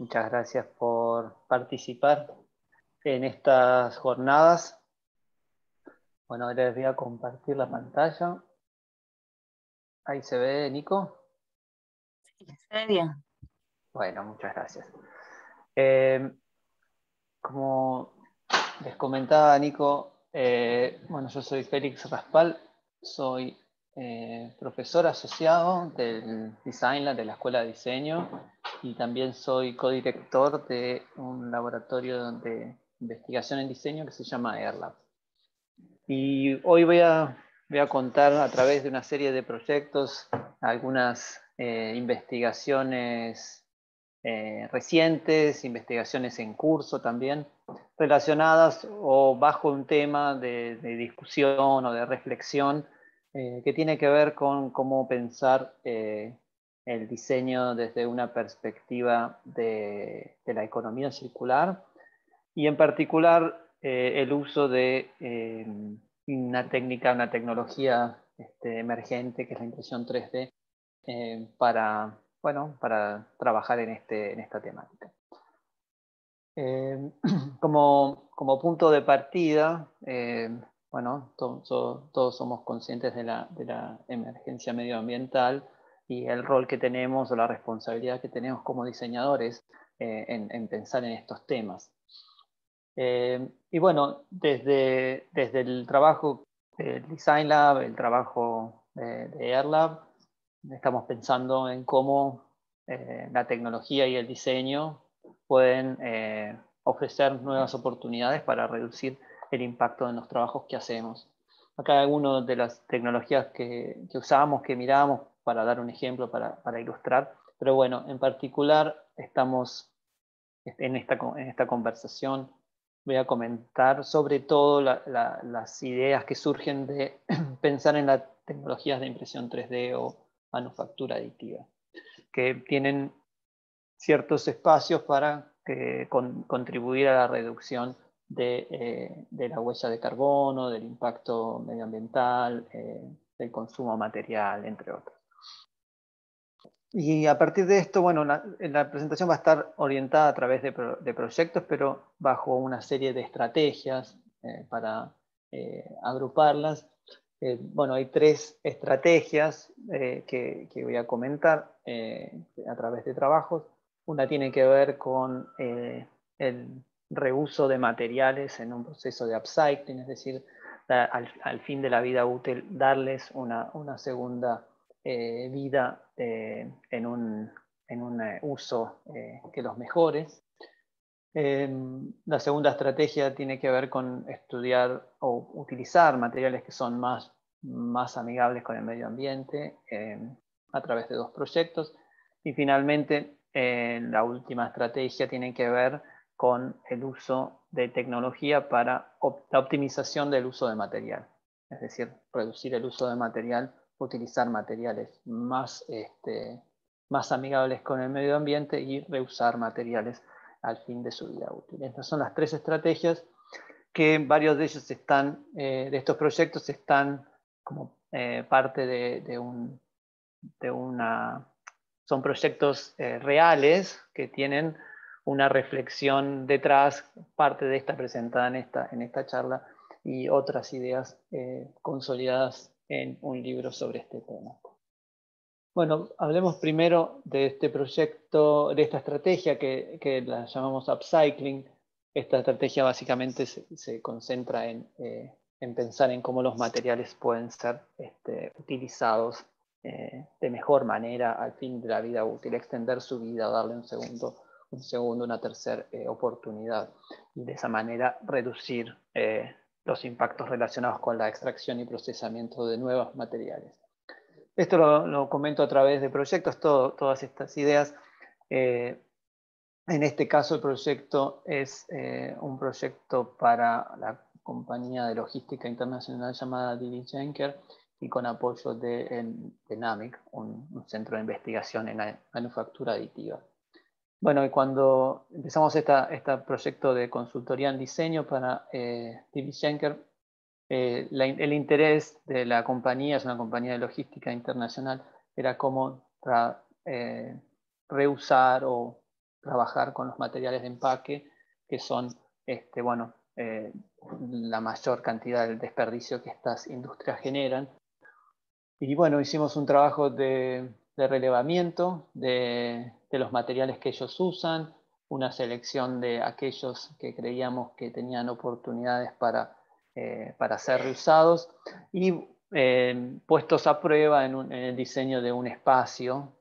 Muchas gracias por participar en estas jornadas. Bueno, ahora les voy a compartir la pantalla. Ahí se ve, Nico. Sí, se ve bien. Bueno, muchas gracias. Como les comentaba, Nico, bueno, yo soy Félix Raspal, soy profesor asociado del Design Lab de la Escuela de Diseño y también soy codirector de un laboratorio de investigación en diseño que se llama AirLab. Y hoy voy a contar a través de una serie de proyectos algunas investigaciones recientes, investigaciones en curso también, relacionadas o bajo un tema de discusión o de reflexión que tiene que ver con cómo pensar el diseño desde una perspectiva de la economía circular y en particular el uso de una técnica, una tecnología emergente que es la impresión 3D para, bueno, para trabajar en esta temática. Como punto de partida, bueno, todos somos conscientes de la emergencia medioambiental y el rol que tenemos o la responsabilidad que tenemos como diseñadores en pensar en estos temas. Y bueno, desde el trabajo del Design Lab, el trabajo de AirLab, estamos pensando en cómo la tecnología y el diseño pueden ofrecer nuevas oportunidades para reducir el impacto en los trabajos que hacemos. Acá hay algunas de las tecnologías que usamos, que miramos, para dar un ejemplo, para ilustrar, pero bueno, en particular estamos en esta conversación. Voy a comentar sobre todo las ideas que surgen de pensar en las tecnologías de impresión 3D o manufactura aditiva, que tienen ciertos espacios para contribuir a la reducción de la huella de carbono, del impacto medioambiental, del consumo material, entre otros. Y a partir de esto, bueno, la presentación va a estar orientada a través de proyectos, pero bajo una serie de estrategias para agruparlas. Bueno, hay 3 estrategias que voy a comentar a través de trabajos. Una tiene que ver con el reuso de materiales en un proceso de upcycling, es decir, al fin de la vida útil, darles una segunda vida en un uso que los mejore. La segunda estrategia tiene que ver con estudiar o utilizar materiales que son más amigables con el medio ambiente a través de 2 proyectos. Y finalmente, la última estrategia tiene que ver con el uso de tecnología para la optimización del uso de material. Es decir, reducir el uso de material, utilizar materiales más amigables con el medio ambiente y reusar materiales al fin de su vida útil. Estas son las 3 estrategias que varios de ellos de estos proyectos están como parte son proyectos reales que tienen una reflexión detrás, parte de esta presentada en esta charla y otras ideas consolidadas en un libro sobre este tema. Bueno, hablemos primero de este proyecto, de esta estrategia que la llamamos upcycling. Esta estrategia básicamente se concentra en pensar en cómo los materiales pueden ser utilizados de mejor manera al fin de la vida útil, extender su vida, darle una tercera oportunidad y de esa manera reducir los impactos relacionados con la extracción y procesamiento de nuevos materiales. Esto lo comento a través de proyectos, todas estas ideas. En este caso el proyecto es un proyecto para la compañía de logística internacional llamada DB Schenker y con apoyo de NAMIC, un centro de investigación en la manufactura aditiva. Bueno, y cuando empezamos este proyecto de consultoría en diseño para DB Schenker, el interés de la compañía, es una compañía de logística internacional, era cómo reusar o trabajar con los materiales de empaque, que son bueno, la mayor cantidad del desperdicio que estas industrias generan. Y bueno, hicimos un trabajo de relevamiento de los materiales que ellos usan, una selección de aquellos que creíamos que tenían oportunidades para ser reusados y puestos a prueba en el diseño de un espacio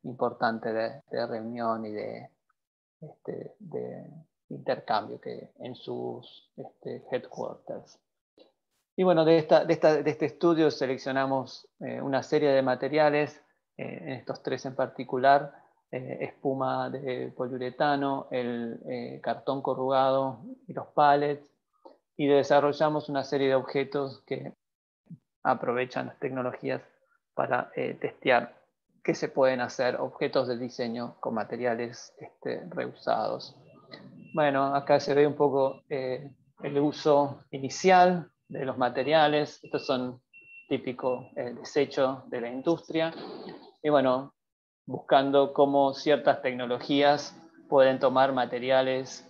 importante de reunión y de intercambio en sus headquarters. Y bueno, de este estudio seleccionamos una serie de materiales, en estos tres en particular, espuma de poliuretano, el cartón corrugado y los pallets, y desarrollamos una serie de objetos que aprovechan las tecnologías para testear que se pueden hacer objetos de diseño con materiales reusados. Bueno, acá se ve un poco el uso inicial de los materiales. Estos son típicos desechos de la industria. Y bueno, buscando cómo ciertas tecnologías pueden tomar materiales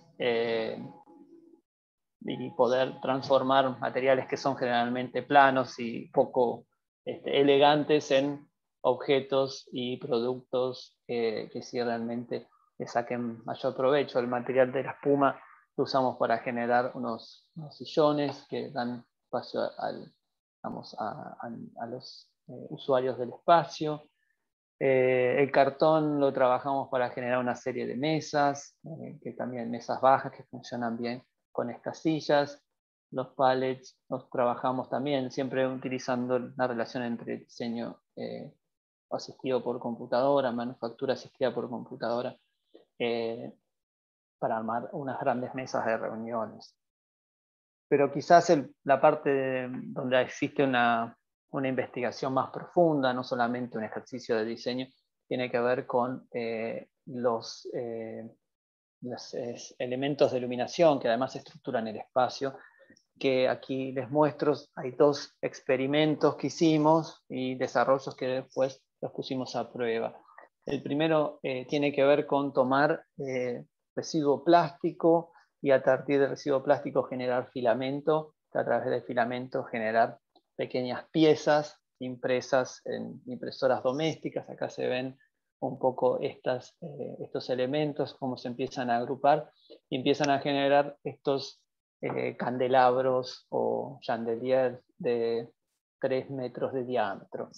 y poder transformar materiales que son generalmente planos y poco elegantes en objetos y productos que sí realmente le saquen mayor provecho. El material de la espuma lo usamos para generar unos sillones que dan espacio a los usuarios del espacio. El cartón lo trabajamos para generar una serie de mesas, que también mesas bajas que funcionan bien con estas sillas. Los pallets los trabajamos también, siempre utilizando la relación entre diseño asistido por computadora, manufactura asistida por computadora, para armar unas grandes mesas de reuniones. Pero quizás la parte donde existe una investigación más profunda, no solamente un ejercicio de diseño, tiene que ver con los elementos de iluminación que además estructuran el espacio, que aquí les muestro. Hay dos experimentos que hicimos y desarrollos que después los pusimos a prueba. El primero tiene que ver con tomar residuo plástico y a partir del residuo plástico generar filamento, a través del filamento generar pequeñas piezas impresas en impresoras domésticas. Acá se ven un poco estos elementos, cómo se empiezan a agrupar y empiezan a generar estos candelabros o chandeliers de 3 metros de diámetro.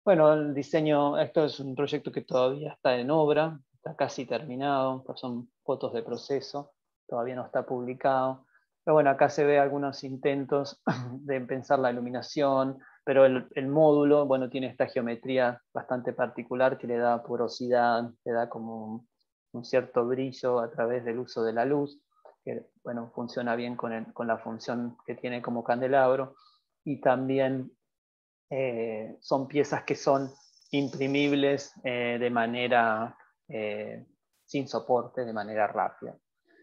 Bueno, el diseño, esto es un proyecto que todavía está en obra, está casi terminado, son fotos de proceso, todavía no está publicado. Pero bueno, acá se ve algunos intentos de pensar la iluminación, pero el módulo, bueno, tiene esta geometría bastante particular que le da porosidad, le da como un cierto brillo a través del uso de la luz, que bueno, funciona bien con la función que tiene como candelabro, y también son piezas que son imprimibles de manera sin soporte, de manera rápida.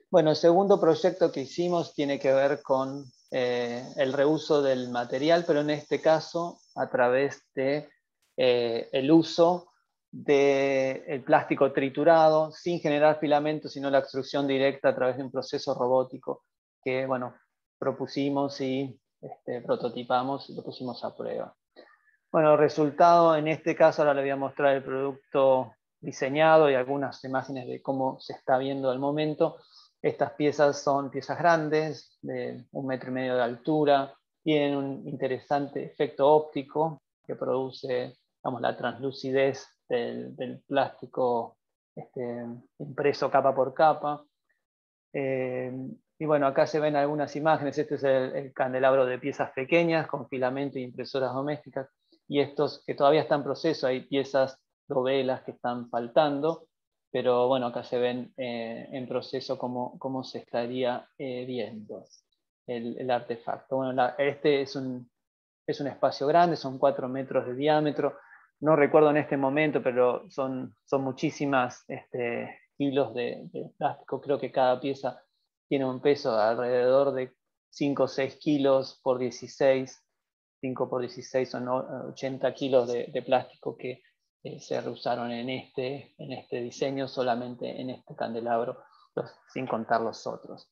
Bueno, el segundo proyecto que hicimos tiene que ver con el reuso del material, pero en este caso a través de el uso del plástico triturado sin generar filamentos, sino la extrusión directa a través de un proceso robótico que, bueno, propusimos y prototipamos y lo pusimos a prueba. Bueno, el resultado en este caso, ahora le voy a mostrar el producto diseñado y algunas imágenes de cómo se está viendo al momento. Estas piezas son piezas grandes, de 1,5 metros de altura, tienen un interesante efecto óptico que produce, digamos, la translucidez del plástico impreso capa por capa. Y bueno, acá se ven algunas imágenes. Este es el candelabro de piezas pequeñas con filamento y impresoras domésticas. Y estos que todavía están en proceso, hay piezas dovelas que están faltando, pero bueno, acá se ven en proceso cómo se estaría viendo el artefacto. Bueno, este es un espacio grande, son 4 metros de diámetro. No recuerdo en este momento, pero son muchísimas kilos de plástico. Creo que cada pieza tiene un peso de alrededor de 5 o 6 kilos por 16. 5 por 16 son 80 kilos de plástico que se reusaron en este diseño, solamente en este candelabro, sin contar los otros.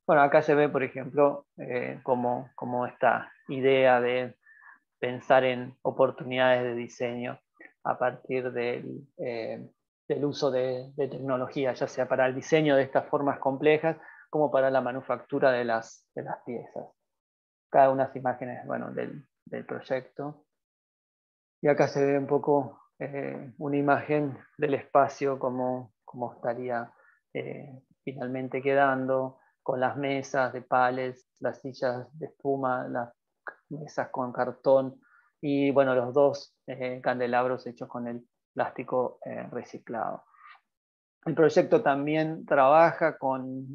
Bueno, acá se ve, por ejemplo, cómo esta idea de pensar en oportunidades de diseño a partir del uso de tecnología, ya sea para el diseño de estas formas complejas, como para la manufactura de las piezas. Cada una de las imágenes, bueno, del proyecto. Y acá se ve un poco una imagen del espacio, como estaría finalmente quedando, con las mesas de palets, las sillas de espuma, las mesas con cartón y bueno, los dos candelabros hechos con el plástico reciclado. El proyecto también trabaja con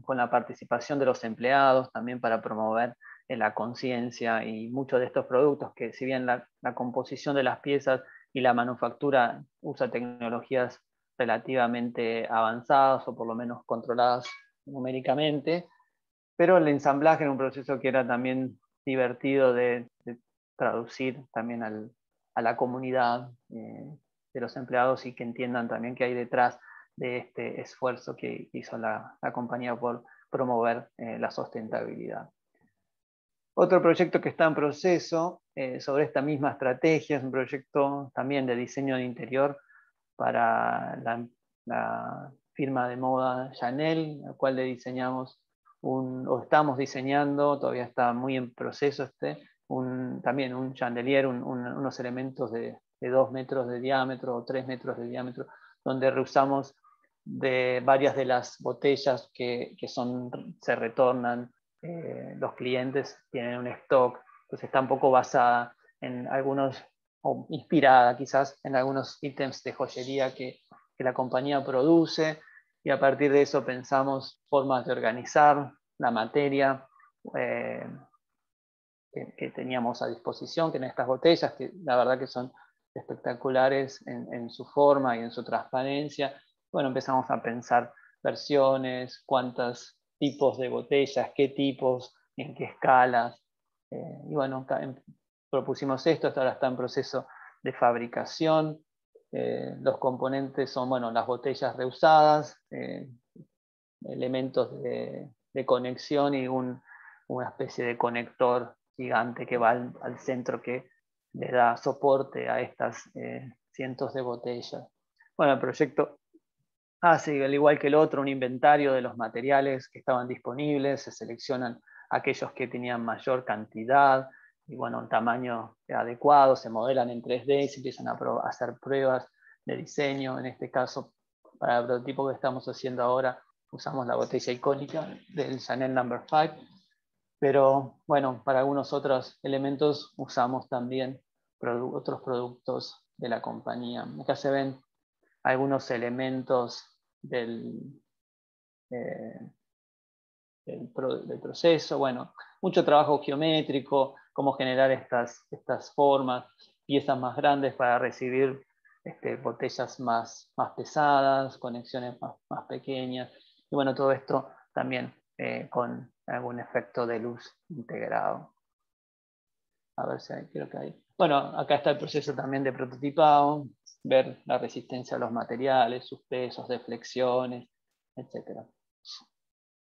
la participación de los empleados, también para promover la conciencia, y muchos de estos productos, que si bien la composición de las piezas y la manufactura usa tecnologías relativamente avanzadas o por lo menos controladas numéricamente, pero el ensamblaje era un proceso que era también divertido de traducir también a la comunidad de los empleados, y que entiendan también qué hay detrás de este esfuerzo que hizo la compañía por promover la sustentabilidad. Otro proyecto que está en proceso sobre esta misma estrategia es un proyecto también de diseño de interior para la firma de moda Chanel, al cual le diseñamos estamos diseñando, todavía está muy en proceso también un chandelier, unos elementos de 2 metros de diámetro o 3 metros de diámetro, donde reusamos de varias de las botellas que se retornan. Los clientes tienen un stock, entonces está un poco basada en algunos, o inspirada quizás en algunos ítems de joyería que la compañía produce, y a partir de eso pensamos formas de organizar la materia que teníamos a disposición, que en estas botellas, que la verdad que son espectaculares en su forma y en su transparencia. Bueno, empezamos a pensar versiones, cuántos tipos de botellas, qué tipos, en qué escalas. Y bueno, propusimos esto ahora está en proceso de fabricación. Los componentes son, bueno, las botellas reusadas, elementos de conexión y una especie de conector gigante que va al centro, que le da soporte a estas cientos de botellas. Bueno, el proyecto hace, al igual que el otro, un inventario de los materiales que estaban disponibles, se seleccionan aquellos que tenían mayor cantidad y bueno, un tamaño adecuado, se modelan en 3D y se empiezan a hacer pruebas de diseño. En este caso, para el prototipo que estamos haciendo ahora, usamos la botella icónica del Chanel No. 5, pero bueno, para algunos otros elementos usamos también otros productos de la compañía. Acá se ven algunos elementos del proceso. Bueno, mucho trabajo geométrico, cómo generar estas formas, piezas más grandes para recibir botellas más pesadas, conexiones más pequeñas. Y bueno, todo esto también con algún efecto de luz integrado. A ver si creo que hay. Bueno, acá está el proceso también de prototipado, ver la resistencia a los materiales, sus pesos, deflexiones, etc.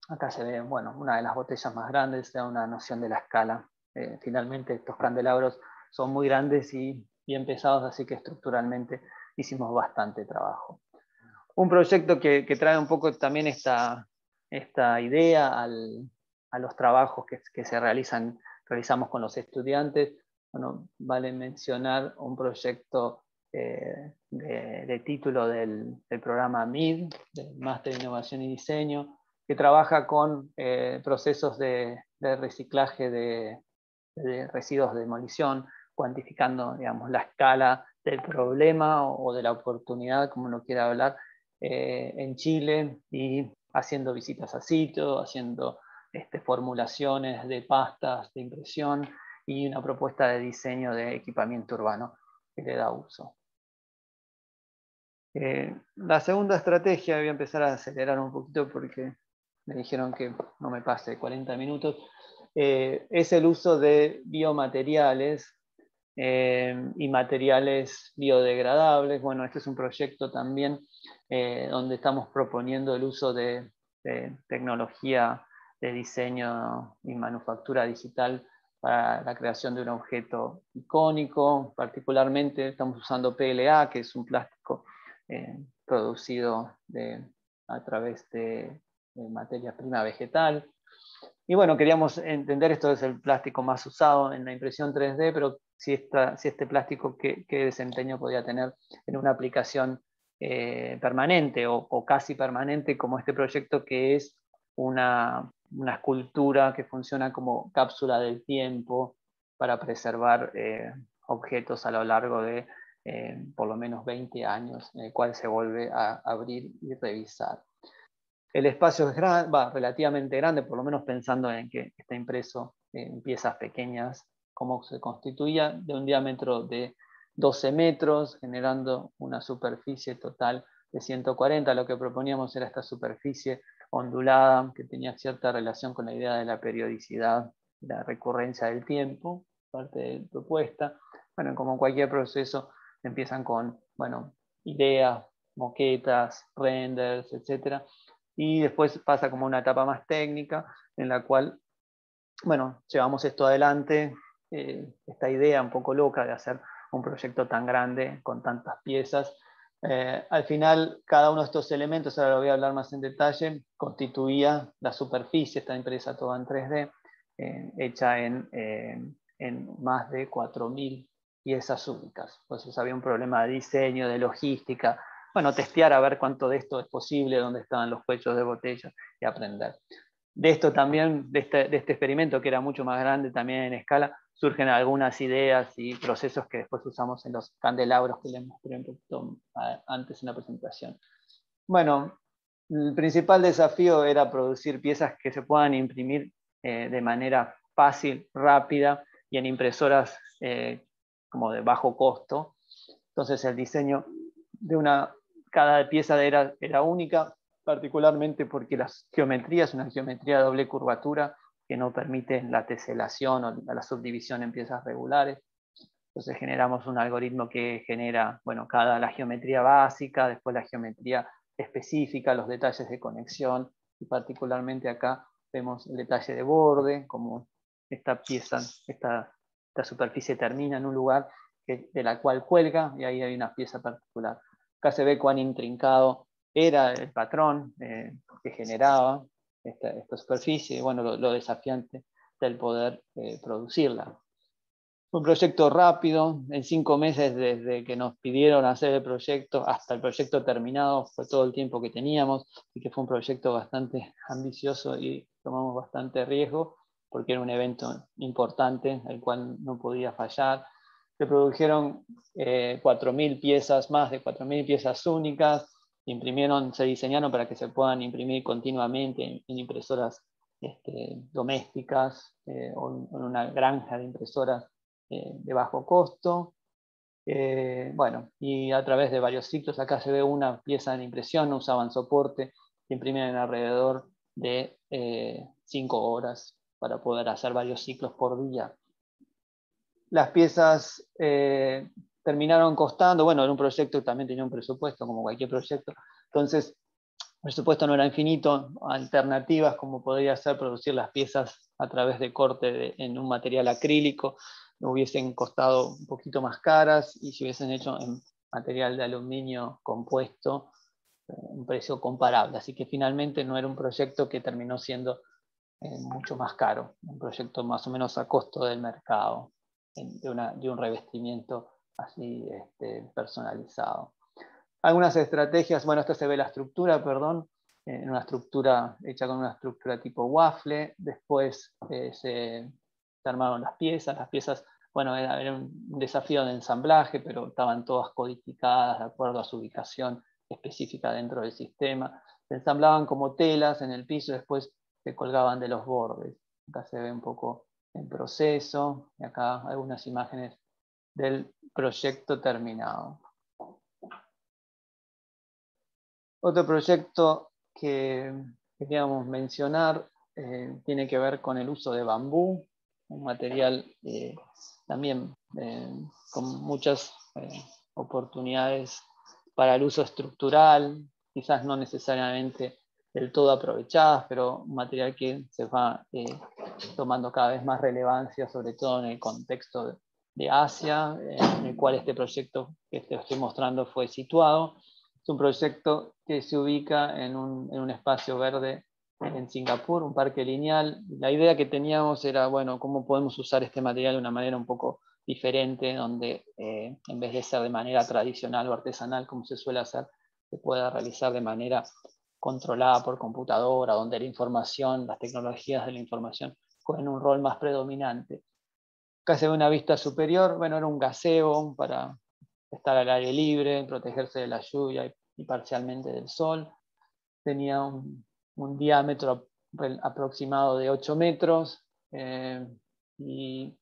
Acá se ve, bueno, una de las botellas más grandes, da una noción de la escala. Finalmente estos candelabros son muy grandes y bien pesados, así que estructuralmente hicimos bastante trabajo. Un proyecto que trae un poco también esta idea a los trabajos que realizamos con los estudiantes. Bueno, vale mencionar un proyecto de título del programa MID, del Máster de Innovación y Diseño, que trabaja con procesos de reciclaje de residuos de demolición, cuantificando, digamos, la escala del problema o de la oportunidad, como uno quiera hablar, en Chile, y haciendo visitas a sitio, haciendo formulaciones de pastas de impresión y una propuesta de diseño de equipamiento urbano que le da uso. La segunda estrategia, voy a empezar a acelerar un poquito porque me dijeron que no me pase 40 minutos, es el uso de biomateriales y materiales biodegradables. Bueno, este es un proyecto también donde estamos proponiendo el uso de tecnología de diseño y manufactura digital para la creación de un objeto icónico. Particularmente estamos usando PLA, que es un plástico producido a través de materia prima vegetal. Y bueno, queríamos entender, esto es el plástico más usado en la impresión 3D, pero si este plástico qué desempeño podía tener en una aplicación permanente o casi permanente, como este proyecto, que es una escultura que funciona como cápsula del tiempo para preservar objetos a lo largo de por lo menos 20 años, en el cual se vuelve a abrir y revisar. El espacio es relativamente grande, por lo menos pensando en que está impreso en piezas pequeñas, cómo se constituía, de un diámetro de 12 metros, generando una superficie total de 140. Lo que proponíamos era esta superficie ondulada, que tenía cierta relación con la idea de la periodicidad, la recurrencia del tiempo, parte de la propuesta. Bueno, como cualquier proceso, empiezan con, bueno, ideas, moquetas, renders, etcétera, y después pasa como una etapa más técnica en la cual, bueno, llevamos esto adelante, esta idea un poco loca de hacer un proyecto tan grande con tantas piezas. Al final, cada uno de estos elementos, ahora lo voy a hablar más en detalle, constituía la superficie, está impresa toda en 3D, hecha en más de 4.000 piezas únicas. Entonces había un problema de diseño, de logística, bueno, testear a ver cuánto de esto es posible, dónde estaban los cuellos de botella y aprender. De esto también, de este experimento que era mucho más grande también en escala, surgen algunas ideas y procesos que después usamos en los candelabros que les mostré un poquito antes en la presentación. Bueno, el principal desafío era producir piezas que se puedan imprimir de manera fácil, rápida y en impresoras como de bajo costo. Entonces el diseño de cada pieza era única, particularmente porque la geometría es una geometría de doble curvatura que no permite la teselación o la subdivisión en piezas regulares. Entonces generamos un algoritmo que genera, bueno, la geometría básica, después la geometría específica, los detalles de conexión, y particularmente acá vemos el detalle de borde, como esta pieza, esta superficie termina en un lugar de la cual cuelga, y ahí hay una pieza particular. Acá se ve cuán intrincado era el patrón que generaba esta superficie, y bueno, lo desafiante del poder producirla. Fue un proyecto rápido, en 5 meses desde que nos pidieron hacer el proyecto hasta el proyecto terminado, fue todo el tiempo que teníamos, y que fue un proyecto bastante ambicioso y tomamos bastante riesgo, porque era un evento importante, el cual no podía fallar. Se produjeron 4.000 piezas, más de 4.000 piezas únicas, se diseñaron para que se puedan imprimir continuamente en impresoras domésticas o en una granja de impresoras de bajo costo. Bueno, y a través de varios ciclos, acá se ve una pieza de impresión, no usaban soporte, se imprimían en alrededor de 5 horas para poder hacer varios ciclos por día. Las piezas terminaron costando, bueno, era un proyecto que también tenía un presupuesto, como cualquier proyecto, entonces el presupuesto no era infinito, alternativas como podría ser producir las piezas a través de corte en un material acrílico, hubiesen costado un poquito más caras, y si hubiesen hecho en material de aluminio compuesto, un precio comparable. Así que finalmente no era un proyecto que terminó siendo mucho más caro, un proyecto más o menos a costo del mercado, de un revestimiento así personalizado. Algunas estrategias, bueno, esta se ve la estructura, perdón, en una estructura hecha con una estructura tipo waffle. Después se armaron las piezas, bueno, era un desafío de ensamblaje, pero estaban todas codificadas de acuerdo a su ubicación específica dentro del sistema. Se ensamblaban como telas en el piso, después se colgaban de los bordes. Acá se ve un poco el proceso, y acá algunas imágenes del proyecto terminado. Otro proyecto que queríamos mencionar tiene que ver con el uso de bambú. un material también con muchas oportunidades para el uso estructural, quizás no necesariamente del todo aprovechadas, pero un material que se va tomando cada vez más relevancia, sobre todo en el contexto de Asia, en el cual este proyecto que te estoy mostrando fue situado. Es un proyecto que se ubica en un espacio verde en Singapur, un parque lineal. La idea que teníamos era, bueno, cómo podemos usar este material de una manera un poco diferente, donde en vez de ser de manera tradicional o artesanal, como se suele hacer, se pueda realizar de manera controlada por computadora, donde la información, las tecnologías de la información juegan un rol más predominante. Acá se ve una vista superior, bueno, era un gazebo para estar al aire libre, protegerse de la lluvia y parcialmente del sol. Tenía un diámetro aproximado de 8 metros y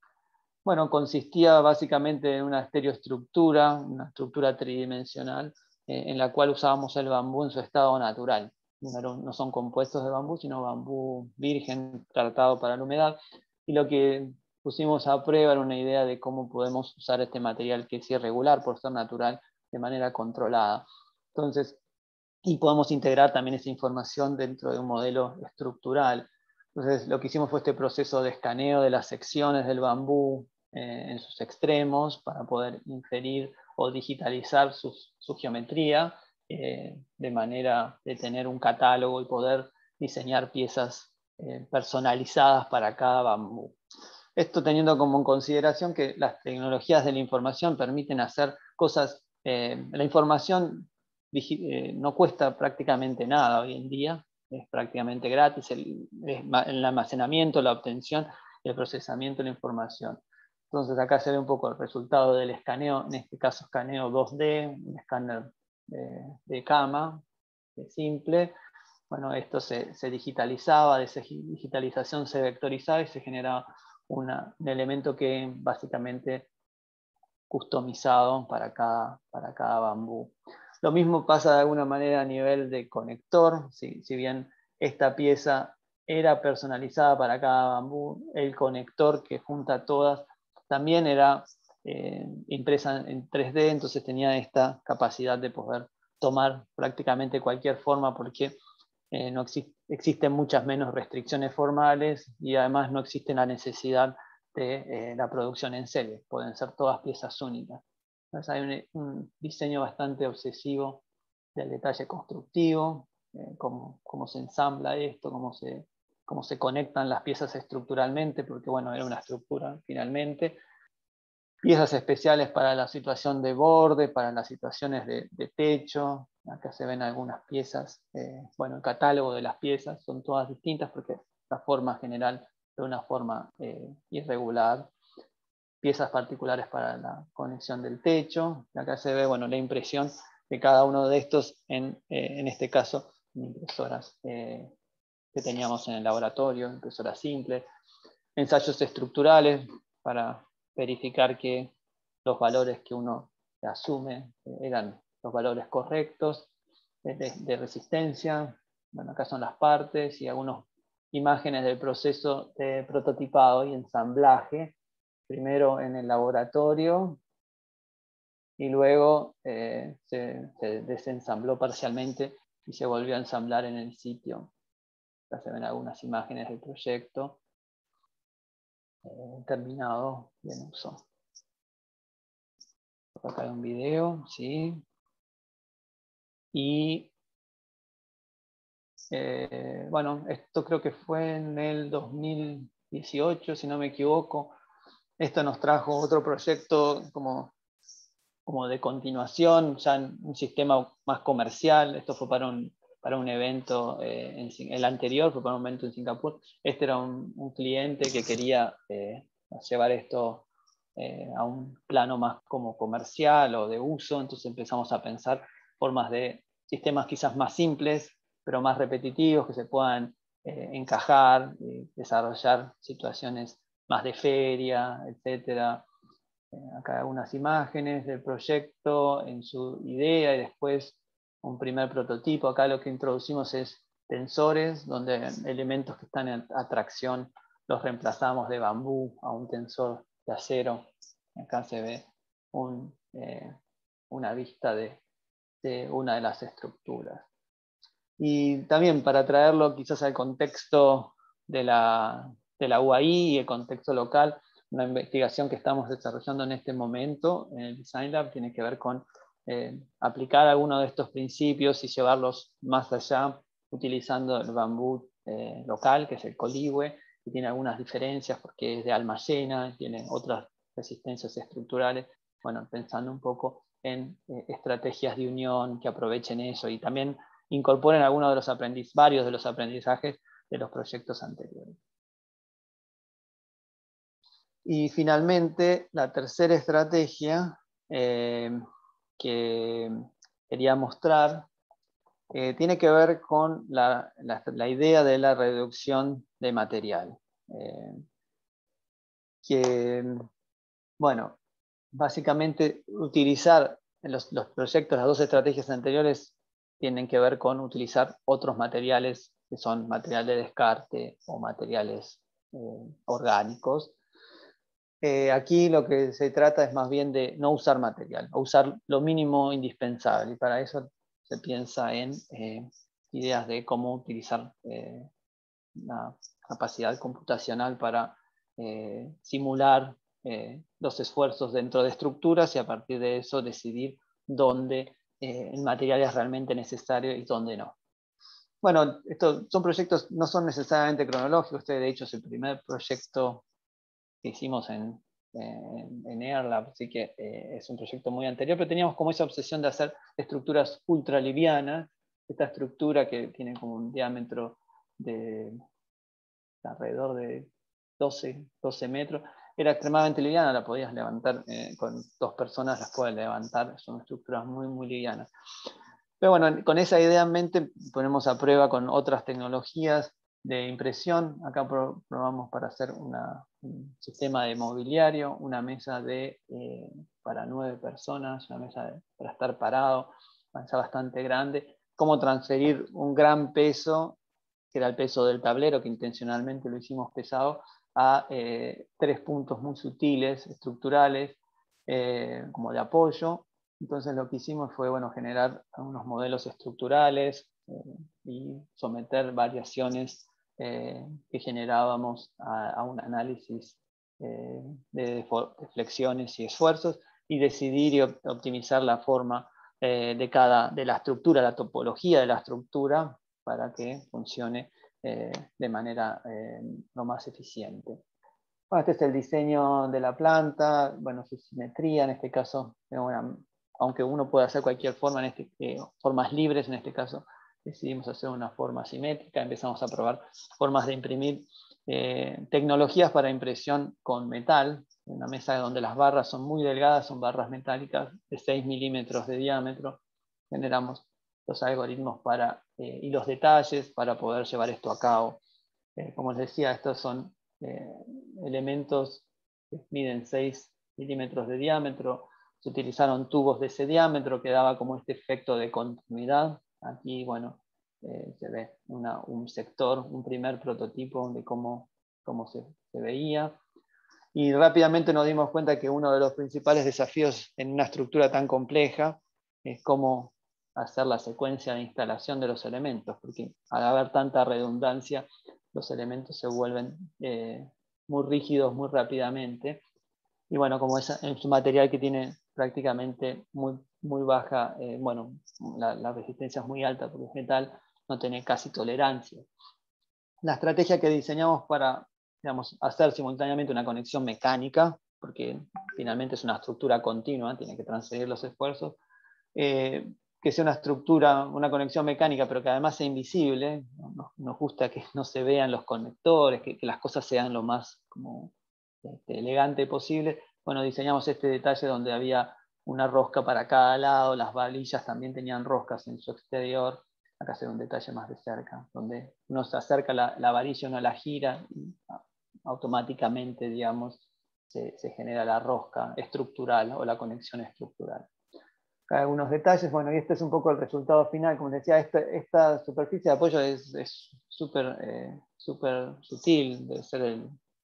bueno, consistía básicamente en una estereoestructura, una estructura tridimensional en la cual usábamos el bambú en su estado natural. No son compuestos de bambú, sino bambú virgen tratado para la humedad. Y lo que pusimos a prueba era una idea de cómo podemos usar este material que es irregular por ser natural de manera controlada. Entonces, y podemos integrar también esa información dentro de un modelo estructural. Entonces, lo que hicimos fue este proceso de escaneo de las secciones del bambú en sus extremos para poder inferir o digitalizar su geometría de manera de tener un catálogo y poder diseñar piezas personalizadas para cada bambú. Esto teniendo como en consideración que las tecnologías de la información permiten hacer cosas, la información no cuesta prácticamente nada hoy en día, es prácticamente gratis el almacenamiento, la obtención y el procesamiento de la información. Entonces acá se ve un poco el resultado del escaneo, en este caso escaneo 2D, un escáner de cama, simple. Bueno, esto se digitalizaba, de esa digitalización se vectorizaba y se generaba un elemento que básicamente customizado para cada bambú. Lo mismo pasa de alguna manera a nivel de conector, si bien esta pieza era personalizada para cada bambú, el conector que junta todas también era impresa en 3D, entonces tenía esta capacidad de poder tomar prácticamente cualquier forma porque no existen muchas menos restricciones formales y además no existe la necesidad de la producción en serie, pueden ser todas piezas únicas. Entonces hay un diseño bastante obsesivo del detalle constructivo, cómo se ensambla esto, cómo se conectan las piezas estructuralmente, porque bueno, era una estructura finalmente. Piezas especiales para la situación de borde, para las situaciones de techo. Acá se ven algunas piezas, bueno, el catálogo de las piezas son todas distintas porque la forma general de una forma irregular. Piezas particulares para la conexión del techo. Acá se ve, bueno, la impresión de cada uno de estos, en este caso, impresoras que teníamos en el laboratorio, impresoras simples. Ensayos estructurales para verificar que los valores que uno asume eran los valores correctos de resistencia. Bueno, acá son las partes y algunas imágenes del proceso de prototipado y ensamblaje, primero en el laboratorio y luego se desensambló parcialmente y se volvió a ensamblar en el sitio. Acá se ven algunas imágenes del proyecto terminado y en uso. Acá hay un video, ¿sí? Y bueno, esto creo que fue en el 2018, si no me equivoco. Esto nos trajo otro proyecto como de continuación, ya en un sistema más comercial. Esto fue para un evento, el anterior fue para un evento en Singapur. Este era un cliente que quería llevar esto a un plano más como comercial o de uso, entonces empezamos a pensar formas de sistemas quizás más simples, pero más repetitivos, que se puedan encajar, desarrollar situaciones más de feria, etcétera. Acá algunas imágenes del proyecto en su idea y después un primer prototipo. Acá lo que introducimos es tensores, donde elementos que están en atracción los reemplazamos de bambú a un tensor de acero. Acá se ve una vista de una de las estructuras. Y también para traerlo quizás al contexto de la UAI y el contexto local, una investigación que estamos desarrollando en este momento en el Design Lab tiene que ver con aplicar algunos de estos principios y llevarlos más allá utilizando el bambú local, que es el coligüe, que tiene algunas diferencias porque es de alma llena, tiene otras resistencias estructurales. Bueno, pensando un poco en estrategias de unión que aprovechen eso y también incorporen algunos de los varios de los aprendizajes de los proyectos anteriores. Y finalmente, la tercera estrategia que quería mostrar tiene que ver con la idea de la reducción de material. Que, bueno, básicamente utilizar los proyectos, las dos estrategias anteriores tienen que ver con utilizar otros materiales que son material de descarte o materiales orgánicos. Aquí lo que se trata es más bien de no usar material, o usar lo mínimo indispensable. Y para eso se piensa en ideas de cómo utilizar una capacidad computacional para simular los esfuerzos dentro de estructuras y a partir de eso decidir dónde el material es realmente necesario y dónde no. Bueno, estos son proyectos, no son necesariamente cronológicos. Este de hecho es el primer proyecto que hicimos en Airlab, así que es un proyecto muy anterior, pero teníamos como esa obsesión de hacer estructuras ultra livianas. Esta estructura que tiene como un diámetro de alrededor de 12 metros, era extremadamente liviana, la podías levantar con 2 personas, las puedes levantar, son estructuras muy, muy livianas. Pero bueno, con esa idea en mente ponemos a prueba con otras tecnologías de impresión. Acá probamos para hacer un sistema de mobiliario, una mesa para 9 personas, una mesa para estar parado, una mesa bastante grande. Cómo transferir un gran peso, que era el peso del tablero, que intencionalmente lo hicimos pesado, a 3 puntos muy sutiles, estructurales, como de apoyo. Entonces lo que hicimos fue generar unos modelos estructurales y someter variaciones que generábamos a un análisis de flexiones y esfuerzos y decidir y optimizar la forma de la estructura, la topología de la estructura para que funcione de manera lo más eficiente. Bueno, este es el diseño de la planta, su simetría en este caso, aunque uno puede hacer cualquier forma, formas libres, en este caso decidimos hacer una forma simétrica, empezamos a probar formas de imprimir tecnologías para impresión con metal, una mesa donde las barras son muy delgadas, son barras metálicas de 6 milímetros de diámetro, generamos los algoritmos y los detalles para poder llevar esto a cabo. Como les decía, estos son elementos que miden 6 milímetros de diámetro. Se utilizaron tubos de ese diámetro que daba como este efecto de continuidad. Aquí, se ve un sector, un primer prototipo de cómo se veía. Y rápidamente nos dimos cuenta que uno de los principales desafíos en una estructura tan compleja es cómo hacer la secuencia de instalación de los elementos, porque al haber tanta redundancia, los elementos se vuelven muy rígidos muy rápidamente. Y como es un material que tiene prácticamente muy baja, la resistencia es muy alta porque es metal, no tiene casi tolerancia. La estrategia que diseñamos para hacer simultáneamente una conexión mecánica, porque finalmente es una estructura continua, tiene que transferir los esfuerzos, que sea una estructura, una conexión mecánica, pero que además sea invisible. Nos gusta que no se vean los conectores, que las cosas sean lo más elegante posible. Diseñamos este detalle donde había una rosca para cada lado, las valillas también tenían roscas en su exterior. Acá se ve un detalle más de cerca, donde uno se acerca la varilla, uno la gira y automáticamente, se genera la rosca estructural o la conexión estructural. Acá algunos detalles. Bueno, y este es un poco el resultado final. Como les decía, esta superficie de apoyo es súper súper sutil, debe ser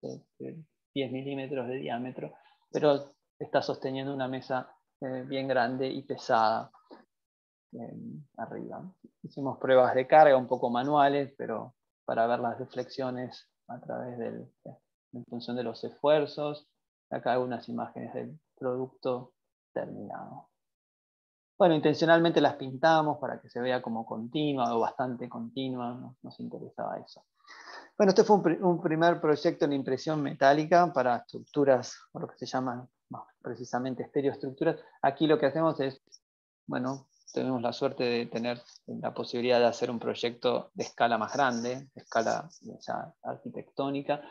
de 10 milímetros de diámetro, pero está sosteniendo una mesa bien grande y pesada arriba. Hicimos pruebas de carga un poco manuales, pero para ver las reflexiones a través en función de los esfuerzos. Acá algunas imágenes del producto terminado. Bueno, intencionalmente las pintamos para que se vea como continua o bastante continua, nos interesaba eso. Bueno, este fue un primer proyecto en impresión metálica para estructuras, o lo que se llaman más precisamente estereoestructuras. Aquí lo que hacemos es, bueno, tenemos la suerte de tener la posibilidad de hacer un proyecto de escala más grande, de escala ya arquitectónica.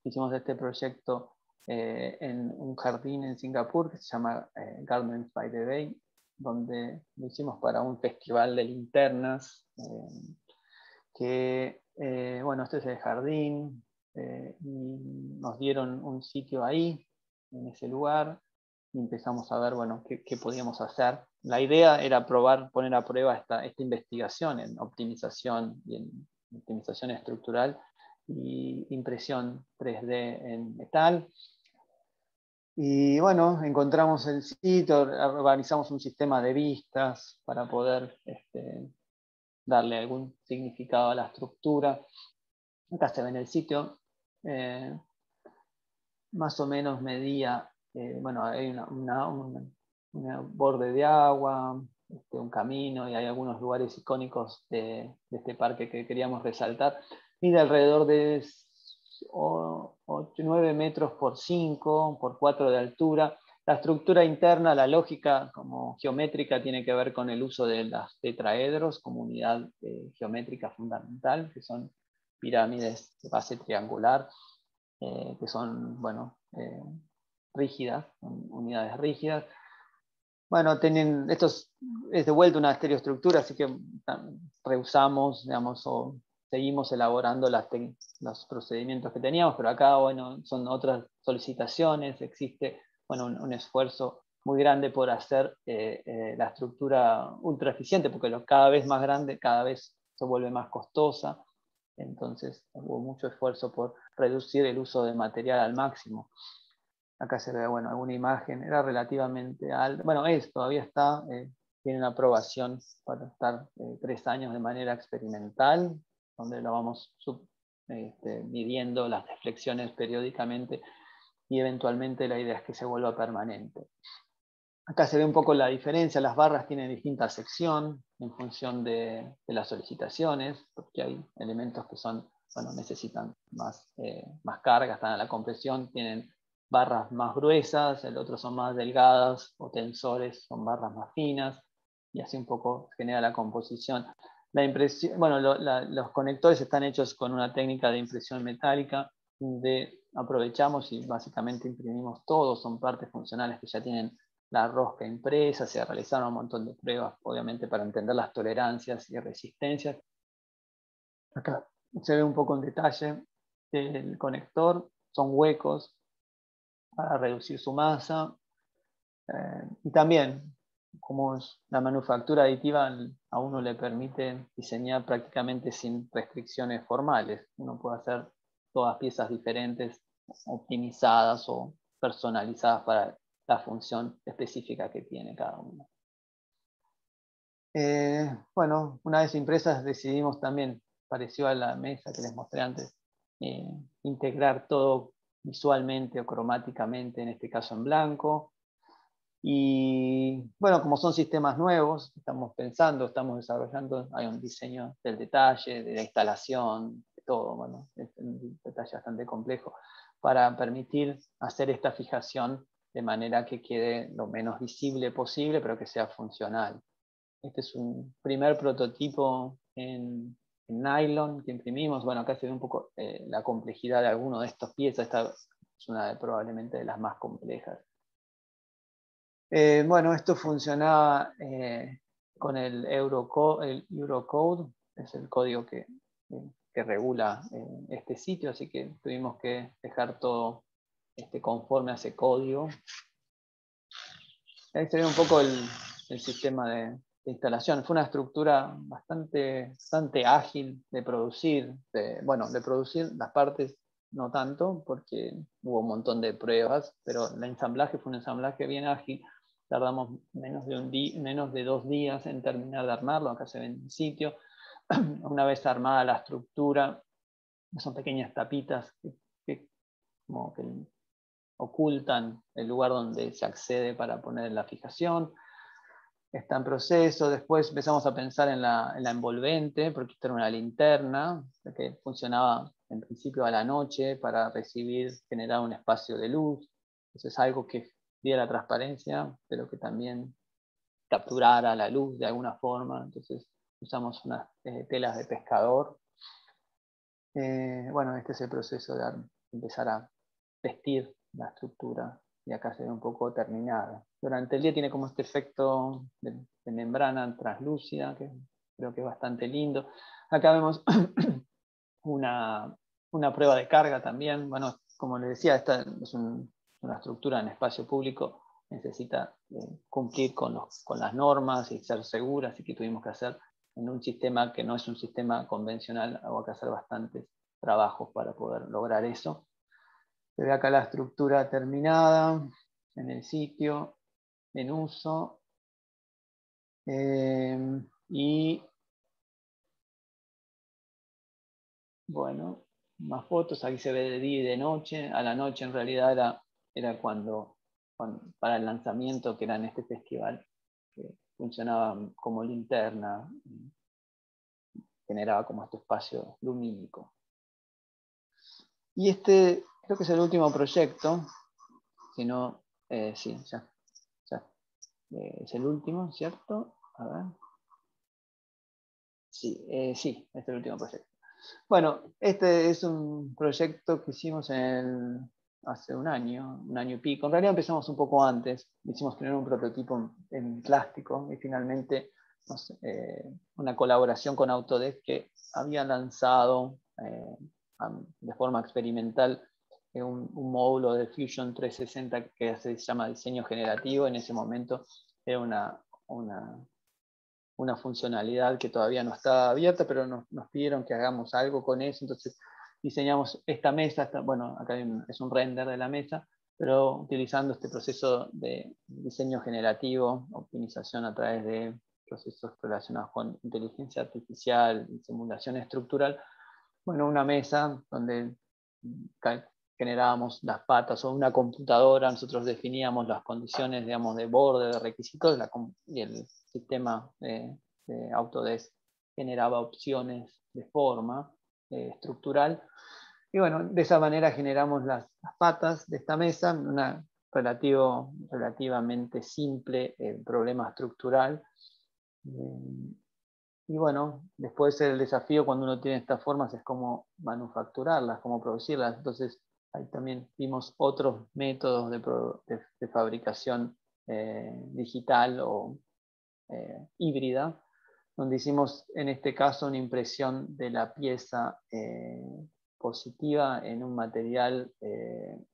Hicimos este proyecto en un jardín en Singapur que se llama Gardens by the Bay, donde lo hicimos para un festival de linternas, bueno, este es el jardín, y nos dieron un sitio ahí, en ese lugar, y empezamos a ver, bueno, qué podíamos hacer. La idea era poner a prueba esta investigación en optimización y en optimización estructural y impresión 3D en metal. Y bueno, encontramos el sitio, organizamos un sistema de vistas para poder darle algún significado a la estructura. Acá se ve en el sitio. Más o menos medía, bueno, hay un borde de agua, un camino, y hay algunos lugares icónicos de este parque que queríamos resaltar. Mide alrededor de 9 metros por 5, por 4 de altura. La estructura interna, la lógica como geométrica, tiene que ver con el uso de las tetraedros como unidad geométrica fundamental, que son pirámides de base triangular, que son, bueno, rígidas, unidades rígidas. Bueno, esto es de vuelta una estereoestructura, así que reusamos, digamos, o seguimos elaborando los procedimientos que teníamos, pero acá, bueno, son otras solicitaciones, existe, bueno, un esfuerzo muy grande por hacer la estructura ultra eficiente, porque cada vez más grande, cada vez se vuelve más costosa. Entonces hubo mucho esfuerzo por reducir el uso de material al máximo. Acá se ve, bueno, alguna imagen, era relativamente alta. Bueno, todavía está, tiene una aprobación para estar 3 años de manera experimental, donde lo vamos midiendo las reflexiones periódicamente, y eventualmente la idea es que se vuelva permanente. Acá se ve un poco la diferencia, las barras tienen distinta sección en función de las solicitaciones, porque hay elementos que son, bueno, necesitan más carga, están a la compresión, tienen barras más gruesas, el otro son más delgadas, o tensores son barras más finas, y así un poco genera la composición. La impresión, bueno, los conectores están hechos con una técnica de impresión metálica, donde aprovechamos y básicamente imprimimos todo, son partes funcionales que ya tienen la rosca impresa, se realizaron un montón de pruebas, obviamente, para entender las tolerancias y resistencias. Acá se ve un poco en detalle el conector, son huecos para reducir su masa. Y también, como la manufactura aditiva a uno le permite diseñar prácticamente sin restricciones formales. Uno puede hacer todas piezas diferentes, optimizadas o personalizadas para la función específica que tiene cada uno. Bueno, una vez impresas decidimos también, pareció a la mesa que les mostré antes, integrar todo visualmente o cromáticamente, en este caso en blanco. Y bueno, como son sistemas nuevos, estamos desarrollando, hay un diseño del detalle, de la instalación, de todo, bueno, es un detalle bastante complejo, para permitir hacer esta fijación de manera que quede lo menos visible posible, pero que sea funcional. Este es un primer prototipo en nylon que imprimimos. Bueno, acá se ve un poco la complejidad de alguno de estas piezas. Esta es una probablemente de las más complejas. Bueno, esto funcionaba con el Eurocode, es el código que regula este sitio, así que tuvimos que dejar todo conforme a ese código. Ahí se ve un poco el sistema de instalación. Fue una estructura bastante ágil de producir, de producir las partes no tanto, porque hubo un montón de pruebas, pero el ensamblaje fue un ensamblaje bien ágil. Tardamos menos de 2 días en terminar de armarlo. Acá se ve en el sitio. Una vez armada la estructura, son pequeñas tapitas que como que ocultan el lugar donde se accede para poner la fijación. Está en proceso. Después empezamos a pensar en la envolvente, porque esto era una linterna que funcionaba en principio a la noche para generar un espacio de luz. Entonces algo que diera transparencia, pero que también capturara la luz de alguna forma. Entonces usamos unas telas de pescador. Bueno, este es el proceso de empezar a vestir la estructura, y acá se ve un poco terminada. Durante el día tiene como este efecto de membrana translúcida, que creo que es bastante lindo. Acá vemos una prueba de carga también. Bueno, como les decía, esta es una estructura en espacio público, necesita cumplir con las normas y ser segura, así que tuvimos que hacer en un sistema que no es un sistema convencional, hubo que hacer bastantes trabajos para poder lograr eso. Se ve acá la estructura terminada, en el sitio, en uso. Y bueno, más fotos. Aquí se ve de día y de noche. A la noche en realidad era cuando para el lanzamiento, que era en este festival, que funcionaba como linterna, generaba como este espacio lumínico. Y este creo que es el último proyecto, si no, sí, ya. Es el último, ¿cierto? A ver. Sí, sí, este es el último proyecto. Bueno, este es un proyecto que hicimos hace un año y pico. En realidad empezamos un poco antes. Hicimos primero un prototipo en plástico y finalmente una colaboración con Autodesk, que había lanzado de forma experimental un módulo de Fusion 360 que se llama diseño generativo. En ese momento era una funcionalidad que todavía no estaba abierta, pero nos pidieron que hagamos algo con eso. Entonces diseñamos esta mesa. Bueno, acá es un render de la mesa, pero utilizando este proceso de diseño generativo, optimización a través de procesos relacionados con inteligencia artificial y simulación estructural. Bueno, una mesa donde generábamos las patas, o una computadora. Nosotros definíamos las condiciones, digamos, de borde, de requisitos, y el sistema de Autodesk generaba opciones de forma estructural. Y bueno, de esa manera generamos las patas de esta mesa, una relativamente simple problema estructural. Y bueno, después el desafío cuando uno tiene estas formas es cómo manufacturarlas, cómo producirlas. Entonces ahí también vimos otros métodos de fabricación digital o híbrida, donde hicimos en este caso una impresión de la pieza positiva en un material que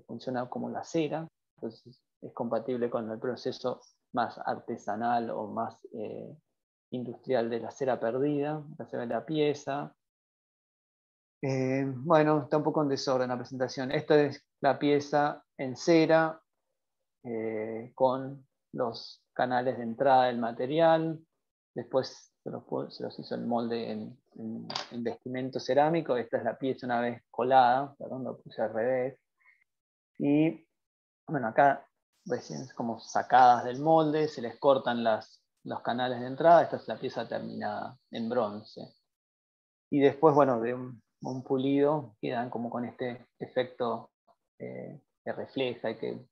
funciona como la cera. Entonces es compatible con el proceso más artesanal o más industrial de la cera perdida. Acá se ve la pieza. Bueno, está un poco en desorden la presentación. Esta es la pieza en cera con los canales de entrada del material. Después se los hizo el molde en vestimento cerámico. Esta es la pieza una vez colada, perdón, lo puse al revés. Y bueno, acá recién como sacadas del molde, se les cortan los canales de entrada. Esta es la pieza terminada en bronce. Y después, bueno, de un pulido quedan como con este efecto que refleja y que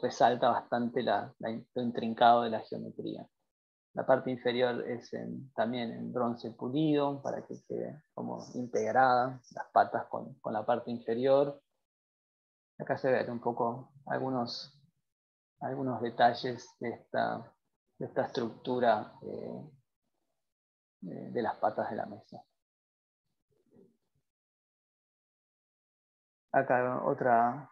resalta bastante lo intrincado de la geometría. La parte inferior es también en bronce pulido para que quede como integrada las patas con la parte inferior. Acá se ven un poco algunos detalles de esta estructura de las patas de la mesa. Acá otra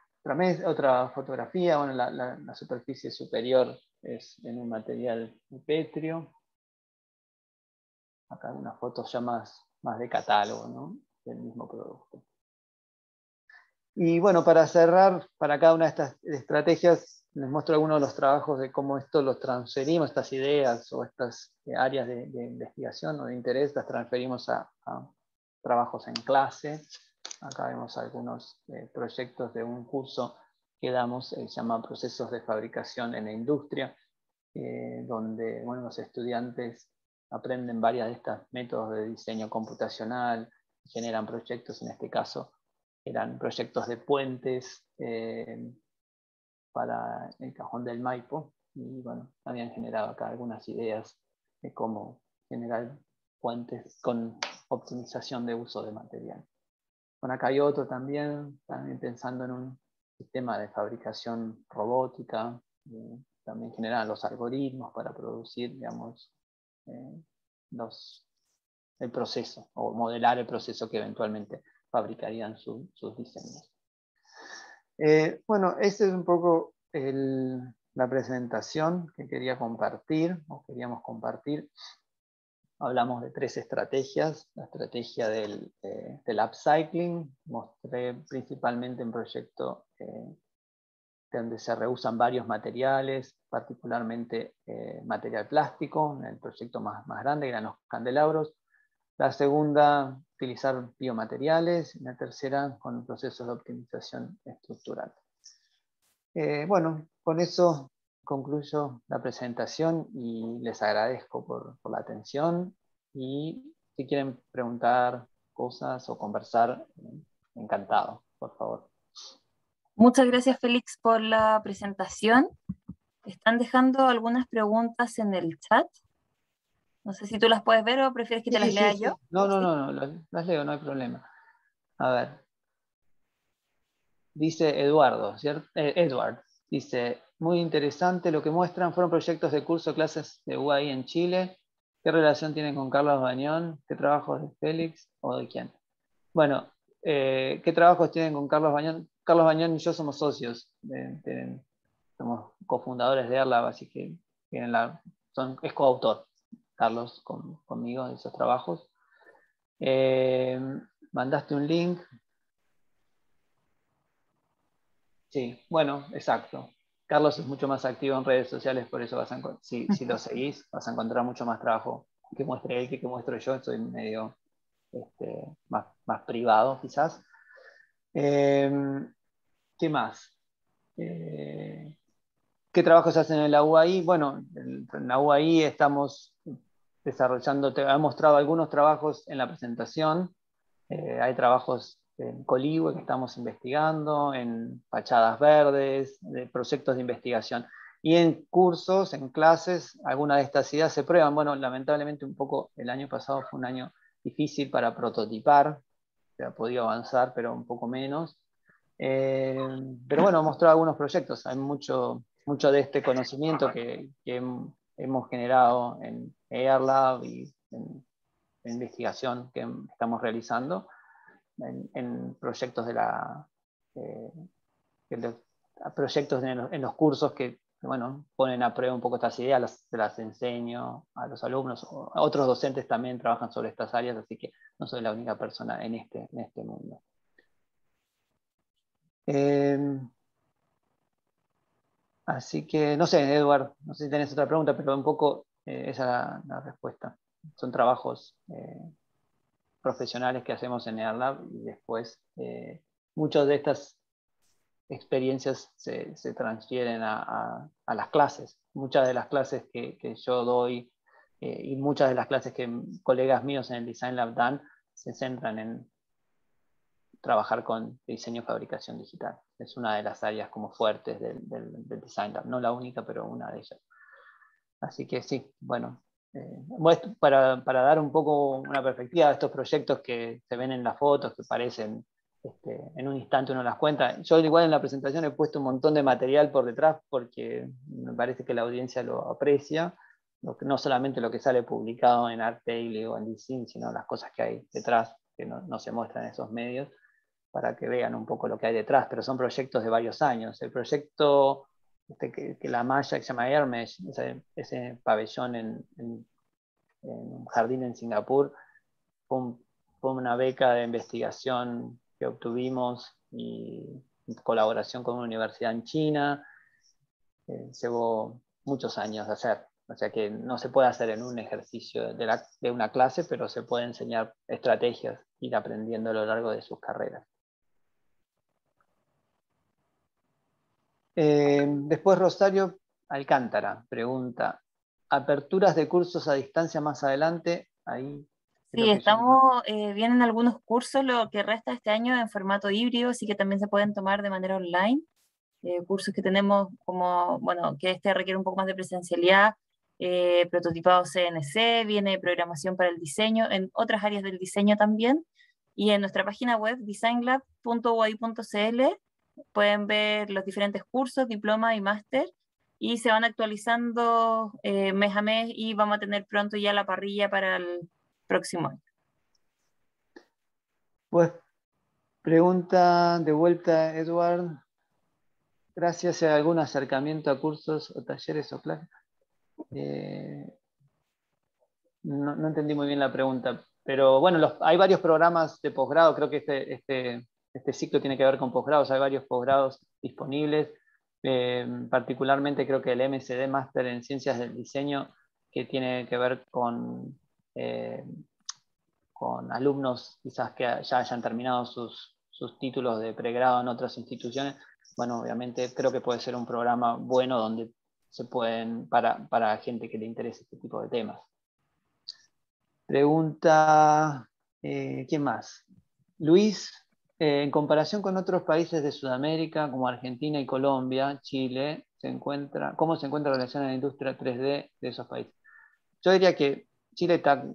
otra fotografía, bueno, la superficie superior es en un material petrio. Acá hay unas fotos ya más de catálogo, ¿no? Del mismo producto. Y bueno, para cerrar, para cada una de estas estrategias, les muestro algunos de los trabajos de cómo esto los transferimos, estas ideas o estas áreas de investigación o de interés, las transferimos a trabajos en clase. Acá vemos algunos proyectos de un curso que damos, se llama Procesos de Fabricación en la Industria, donde bueno, los estudiantes aprenden varios de estos métodos de diseño computacional, generan proyectos, en este caso eran proyectos de puentes para el Cajón del Maipo, y bueno, habían generado acá algunas ideas de cómo generar puentes con optimización de uso de material. Bueno, acá hay otro también pensando en un sistema de fabricación robótica, también generan los algoritmos para producir, digamos, el proceso, o modelar el proceso que eventualmente fabricarían sus diseños. Bueno, esa es un poco la presentación que quería compartir, o queríamos compartir. Hablamos de 3 estrategias. La estrategia del upcycling, mostré principalmente un proyecto donde se reusan varios materiales, particularmente material plástico, en el proyecto más grande, que eran los candelabros. La segunda, utilizar biomateriales. Y la tercera, con procesos de optimización estructural. Bueno, con eso concluyo la presentación y les agradezco por la atención. Y si quieren preguntar cosas o conversar, encantado, por favor. Muchas gracias, Félix, por la presentación. Están dejando algunas preguntas en el chat. No sé si tú las puedes ver o prefieres que te las lea yo. No, las leo, no hay problema. A ver. Dice Eduardo, ¿cierto? Edward, dice, muy interesante lo que muestran, fueron proyectos de curso, clases de UAI en Chile. ¿Qué relación tienen con Carlos Bañón? ¿Qué trabajos de Félix o de quién? Bueno, ¿qué trabajos tienen con Carlos Bañón? Carlos Bañón y yo somos socios, somos cofundadores de Airlab, así que es coautor, Carlos, conmigo de esos trabajos. Mandaste un link. Sí, bueno, exacto. Carlos es mucho más activo en redes sociales, por eso si lo seguís, vas a encontrar mucho más trabajo que muestre él que muestro yo. Estoy medio más privado, quizás. ¿Qué más? ¿Qué trabajos hacen en la UAI? Bueno, en la UAI estamos desarrollando, te he mostrado algunos trabajos en la presentación. Hay trabajos en Coligüe que estamos investigando, en fachadas verdes, de proyectos de investigación. Y en cursos, en clases, algunas de estas ideas se prueban. Bueno, lamentablemente un poco el año pasado fue un año difícil para prototipar, se ha podido avanzar, pero un poco menos. Pero bueno, he mostrado algunos proyectos. Hay mucho de este conocimiento que hemos generado en Airlab y en investigación que estamos realizando en proyectos proyectos en los cursos que bueno, ponen a prueba un poco estas ideas, las enseño a los alumnos. Otros docentes también trabajan sobre estas áreas, así que no soy la única persona en este mundo. Así que, no sé, Edward, no sé si tenés otra pregunta, pero un poco esa es la respuesta. Son trabajos profesionales que hacemos en Airlab y después muchas de estas experiencias se transfieren a las clases. Muchas de las clases que yo doy y muchas de las clases que colegas míos en el Design Lab dan se centran en trabajar con diseño y fabricación digital. Es una de las áreas como fuertes del Design Lab. No la única, pero una de ellas. Así que sí, bueno, para dar un poco una perspectiva de estos proyectos que se ven en las fotos, que parecen en un instante uno las cuenta. Yo igual en la presentación he puesto un montón de material por detrás porque me parece que la audiencia lo aprecia, no solamente lo que sale publicado en ArtDaily o en DeSign, sino las cosas que hay detrás que no se muestran en esos medios. para que vean un poco lo que hay detrás, pero son proyectos de varios años. El proyecto que la malla que se llama Hermes, ese pabellón en un jardín en Singapur, fue una beca de investigación que obtuvimos y en colaboración con una universidad en China. Llevó muchos años de hacer. O sea que no se puede hacer en un ejercicio de una clase, pero se puede enseñar estrategias, ir aprendiendo a lo largo de sus carreras. Después Rosario Alcántara pregunta, ¿aperturas de cursos a distancia más adelante? Ahí Sí, creo que yo no. vienen algunos cursos, lo que resta este año en formato híbrido, así que también se pueden tomar de manera online. Cursos que tenemos como, bueno, que este requiere un poco más de presencialidad, prototipado CNC, viene programación para el diseño, en otras áreas del diseño también. Y en nuestra página web, designlab.uai.cl, pueden ver los diferentes cursos, diploma y máster, y se van actualizando mes a mes y vamos a tener pronto ya la parrilla para el próximo año. Pues pregunta de vuelta, Edward. Gracias a algún acercamiento a cursos o talleres o clases. No entendí muy bien la pregunta, pero bueno, hay varios programas de posgrado, creo que este ciclo tiene que ver con posgrados, hay varios posgrados disponibles, particularmente creo que el MSD Máster en Ciencias del Diseño, que tiene que ver con alumnos quizás que ya hayan terminado sus títulos de pregrado en otras instituciones. Bueno, obviamente creo que puede ser un programa bueno donde se pueden, para gente que le interese este tipo de temas. Pregunta, ¿quién más? Luis, en comparación con otros países de Sudamérica como Argentina y Colombia, Chile, ¿cómo se encuentra la relación en la industria 3D de esos países? Yo diría que Chile está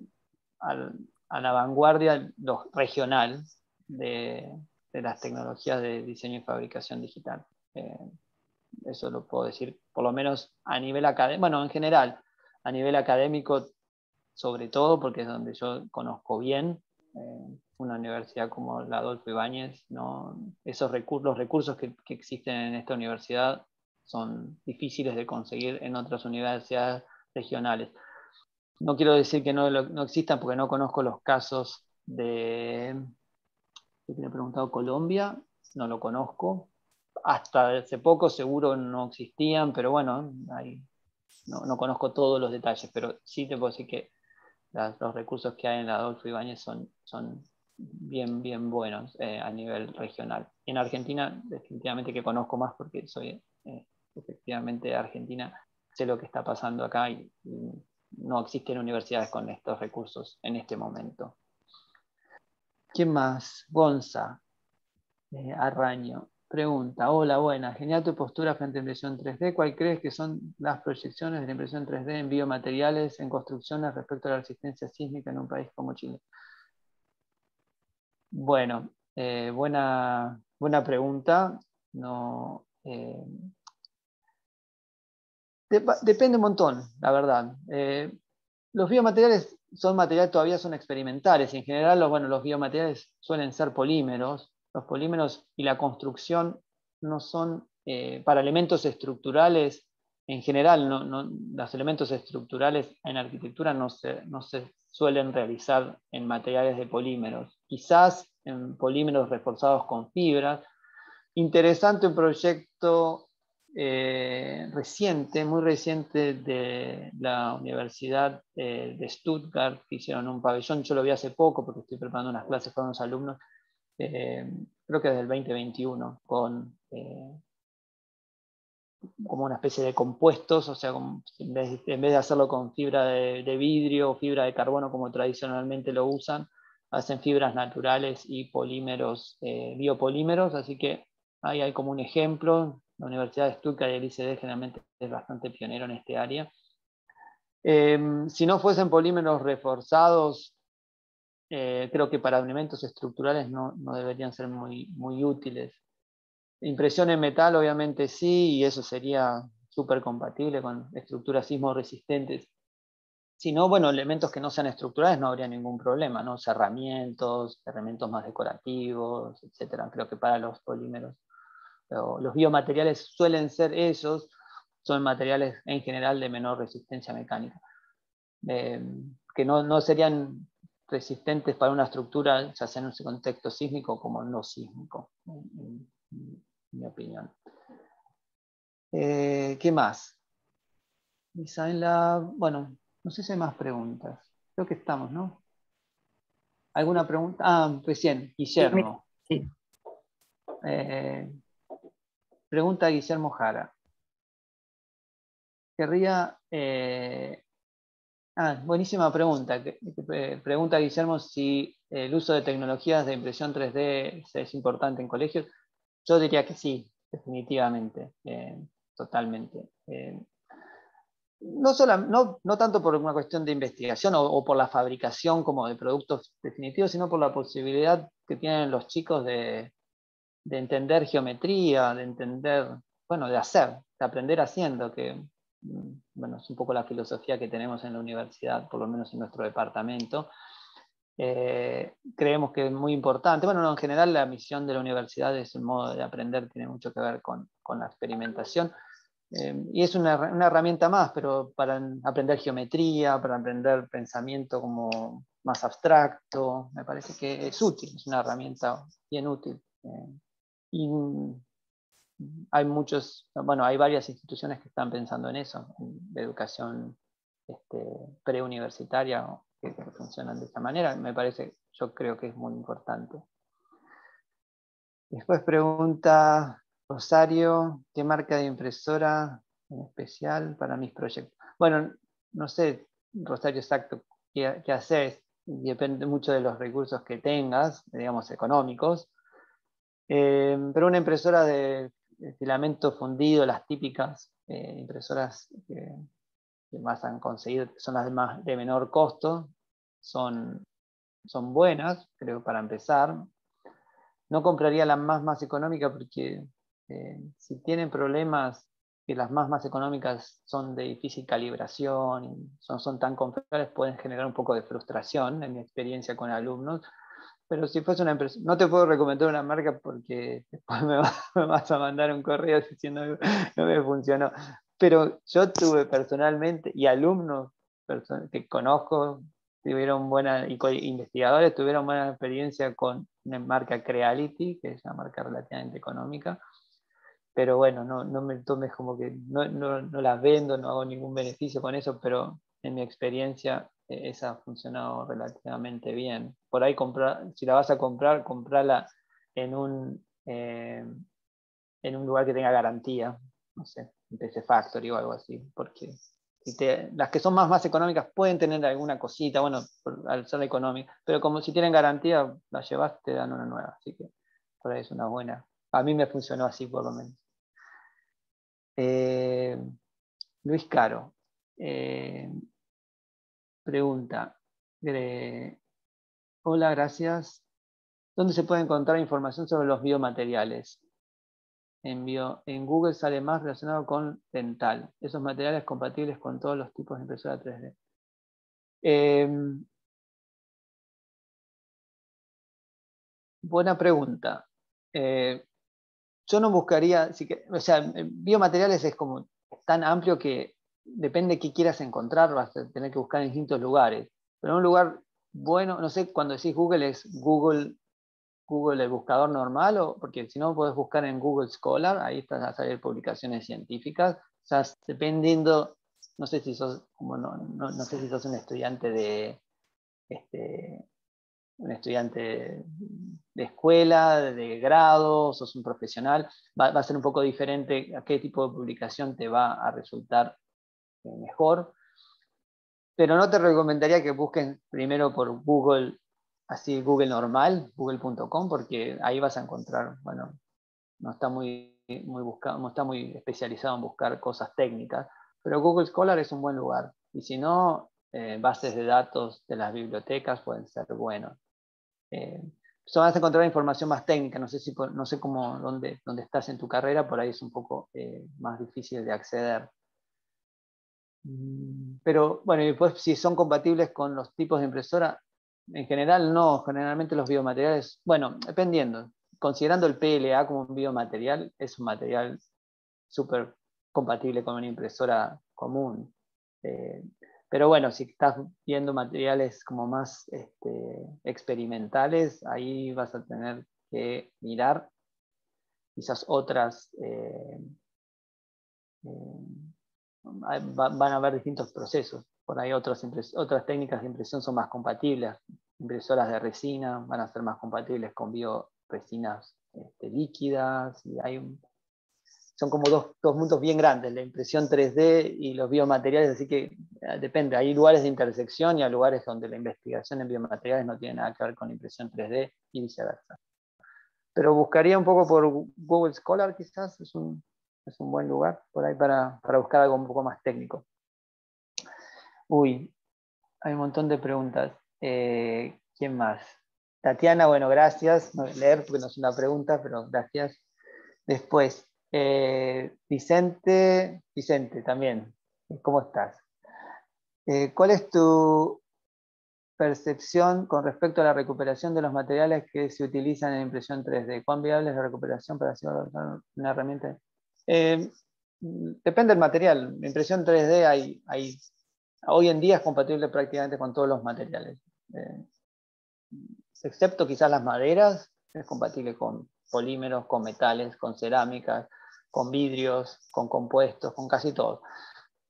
a la vanguardia regional de las tecnologías de diseño y fabricación digital. Eso lo puedo decir, por lo menos a nivel académico, bueno, en general, a nivel académico, sobre todo porque es donde yo conozco bien, una universidad como la Adolfo Ibáñez, ¿no? Los recursos que existen en esta universidad son difíciles de conseguir en otras universidades regionales. No quiero decir que no existan porque no conozco los casos de, que me he preguntado, Colombia, no lo conozco. Hasta hace poco seguro no existían, pero bueno, no conozco todos los detalles, pero sí te puedo decir que los recursos que hay en la Adolfo Ibáñez son bien buenos a nivel regional. En Argentina, definitivamente que conozco más porque soy efectivamente de Argentina, sé lo que está pasando acá y no existen universidades con estos recursos en este momento. ¿Quién más? Gonza Arraño pregunta, hola, buena, genial tu postura frente a impresión 3D. ¿Cuál crees que son las proyecciones de la impresión 3D en biomateriales, en construcciones respecto a la resistencia sísmica en un país como Chile? Bueno, buena pregunta. No, depende un montón, la verdad. Los biomateriales todavía son experimentales. En general, los biomateriales suelen ser polímeros. Los polímeros y la construcción no son, para elementos estructurales, en general, los elementos estructurales en arquitectura no se suelen realizar en materiales de polímeros. Quizás en polímeros reforzados con fibras. Interesante un proyecto muy reciente de la Universidad de Stuttgart, que hicieron un pabellón. Yo lo vi hace poco porque estoy preparando unas clases con unos alumnos, creo que desde el 2021, como una especie de compuestos, o sea, en vez de hacerlo con fibra de vidrio o fibra de carbono como tradicionalmente lo usan, hacen fibras naturales y polímeros, biopolímeros, así que ahí hay como un ejemplo. La Universidad de Stuttgart y el ICD generalmente es bastante pionero en este área. Si no fuesen polímeros reforzados, creo que para elementos estructurales no deberían ser muy útiles. Impresión en metal, obviamente sí, y eso sería súper compatible con estructuras sismo resistentes. Si no, bueno, elementos que no sean estructurales no habría ningún problema, ¿no? Cerramientos más decorativos, etc. Creo que para los polímeros, los biomateriales suelen ser esos, son materiales en general de menor resistencia mecánica, que no serían resistentes para una estructura, ya sea en un contexto sísmico como no sísmico, en mi opinión. ¿Qué más? Bueno, no sé si hay más preguntas. Creo que estamos, ¿no? ¿Alguna pregunta? Ah, recién, Guillermo. Sí. Pregunta Guillermo Jara. Querría... buenísima pregunta. Pregunta Guillermo si el uso de tecnologías de impresión 3D es importante en colegios. Yo diría que sí, definitivamente, totalmente. No tanto por una cuestión de investigación o por la fabricación como de productos definitivos, sino por la posibilidad que tienen los chicos de entender geometría, de entender, bueno, de hacer, de aprender haciendo, que bueno, es un poco la filosofía que tenemos en la universidad, por lo menos en nuestro departamento. Creemos que es muy importante. Bueno, no, en general la misión de la universidad es el modo de aprender, tiene mucho que ver con la experimentación. Y es una herramienta más, pero para aprender geometría, para aprender pensamiento como más abstracto, me parece que es útil, es una herramienta bien útil. Y hay varias instituciones que están pensando en eso, de educación preuniversitaria, que funcionan de esta manera. Yo creo que es muy importante. Después pregunta Rosario, ¿qué marca de impresora en especial para mis proyectos? Bueno, no sé, Rosario, exacto qué haces. Depende mucho de los recursos que tengas, digamos, económicos. Pero una impresora de filamento fundido, las típicas impresoras que más han conseguido, que son las de menor costo, son buenas, creo, para empezar. No compraría la más económica porque si tienen problemas, que las más económicas son de difícil calibración y son tan confiables, pueden generar un poco de frustración en mi experiencia con alumnos. Pero si fuese una empresa, no te puedo recomendar una marca porque después me vas a mandar un correo diciendo que no me funcionó. Pero yo tuve personalmente, y alumnos que conozco, investigadores tuvieron buena experiencia con una marca Creality, que es una marca relativamente económica. Pero bueno, no me tomes como que no las vendo, no hago ningún beneficio con eso, pero en mi experiencia esa ha funcionado relativamente bien. Por ahí si la vas a comprar, comprala en un lugar que tenga garantía, no sé, un PC Factory o algo así, porque las que son más económicas pueden tener alguna cosita, bueno, al ser económica, pero como si tienen garantía, la llevas, te dan una nueva, así que por ahí es una buena. A mí me funcionó así por lo menos. Luis Caro pregunta, hola, gracias. ¿Dónde se puede encontrar información sobre los biomateriales? En Google sale más relacionado con dental. Esos materiales compatibles con todos los tipos de impresora 3D. Buena pregunta. Yo no buscaría, o sea, biomateriales es como tan amplio que depende de qué quieras encontrar, vas a tener que buscar en distintos lugares. Pero en un lugar bueno, no sé, cuando decís Google, ¿es Google el buscador normal? Porque si no, podés buscar en Google Scholar, ahí están a salir publicaciones científicas. O sea, dependiendo, no sé si sos, no sé si sos un estudiante de escuela, de grado, sos un profesional, va a ser un poco diferente a qué tipo de publicación te va a resultar mejor. Pero no te recomendaría que busquen primero por Google, así Google normal, google.com, porque ahí vas a encontrar, bueno, no está muy buscado, no está muy especializado en buscar cosas técnicas, pero Google Scholar es un buen lugar. Y si no, bases de datos de las bibliotecas pueden ser buenos. Vas a encontrar información más técnica, no sé dónde estás en tu carrera, por ahí es un poco más difícil de acceder. Pero bueno, y después si son compatibles con los tipos de impresora, en general no, generalmente los biomateriales, bueno, dependiendo, considerando el PLA como un biomaterial, es un material súper compatible con una impresora común. Pero bueno, si estás viendo materiales como más experimentales, ahí vas a tener que mirar quizás otras, van a haber distintos procesos. Por ahí otras técnicas de impresión son más compatibles. Impresoras de resina van a ser más compatibles con bioresinas líquidas. Y son como dos mundos bien grandes, la impresión 3D y los biomateriales, así que depende. Hay lugares de intersección y hay lugares donde la investigación en biomateriales no tiene nada que ver con impresión 3D y viceversa. Pero buscaría un poco por Google Scholar, quizás, es un buen lugar por ahí para buscar algo un poco más técnico. Uy, hay un montón de preguntas. ¿Quién más? Tatiana, bueno, gracias. No voy a leer porque no es una pregunta, pero gracias. Después, Vicente también. ¿Cómo estás? ¿Cuál es tu percepción con respecto a la recuperación de los materiales que se utilizan en impresión 3D? ¿Cuán viable es la recuperación para hacer una herramienta? Depende del material. En impresión 3D hoy en día es compatible prácticamente con todos los materiales. Excepto quizás las maderas, es compatible con polímeros, con metales, con cerámicas, con vidrios, con compuestos, con casi todo.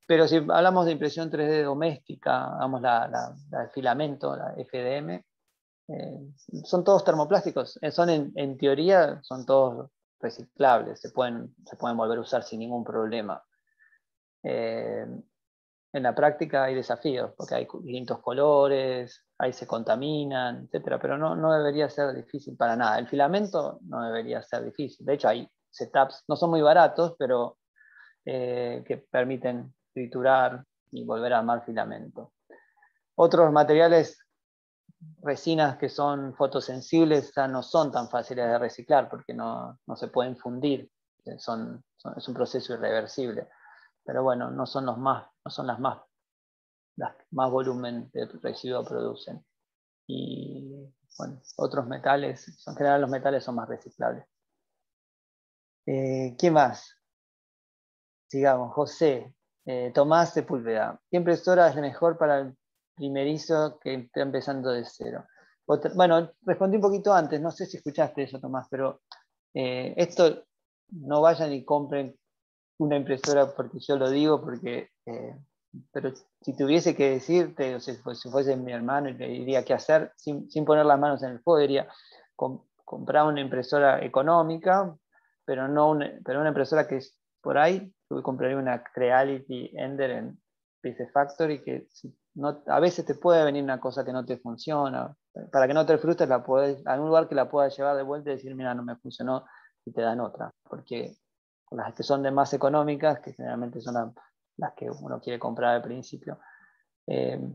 Pero si hablamos de impresión 3D doméstica, vamos la filamento, la FDM, son todos termoplásticos. En teoría son todos reciclables, se pueden volver a usar sin ningún problema. En la práctica hay desafíos, porque hay distintos colores, ahí se contaminan, etc. Pero no debería ser difícil para nada. El filamento no debería ser difícil. De hecho, hay setups, no son muy baratos, pero que permiten triturar y volver a armar filamento. Otros materiales, resinas que son fotosensibles, ya no son tan fáciles de reciclar porque no se pueden fundir. Es un proceso irreversible. Pero bueno, no son las más volumen de residuo producen. Y bueno, otros metales, en general los metales son más reciclables. ¿Qué más? Sigamos, José. Tomás Sepúlveda. ¿Qué impresora es la mejor para el primerizo que está empezando de cero? Bueno, respondí un poquito antes, no sé si escuchaste eso, Tomás, pero esto no vayan y compren una impresora porque yo lo digo, pero si tuviese que decirte, o si fuese mi hermano y le diría qué hacer, sin poner las manos en el fuego, diría comprar una impresora económica, pero una impresora que es por ahí. Yo compraría una Creality Ender en PC Factory, que a veces te puede venir una cosa que no te funciona. Para que no te frustres, a un lugar que la puedas llevar de vuelta y decir, mira, no me funcionó, y te dan otra. Porque las que son de más económicas, que generalmente son las que uno quiere comprar al principio,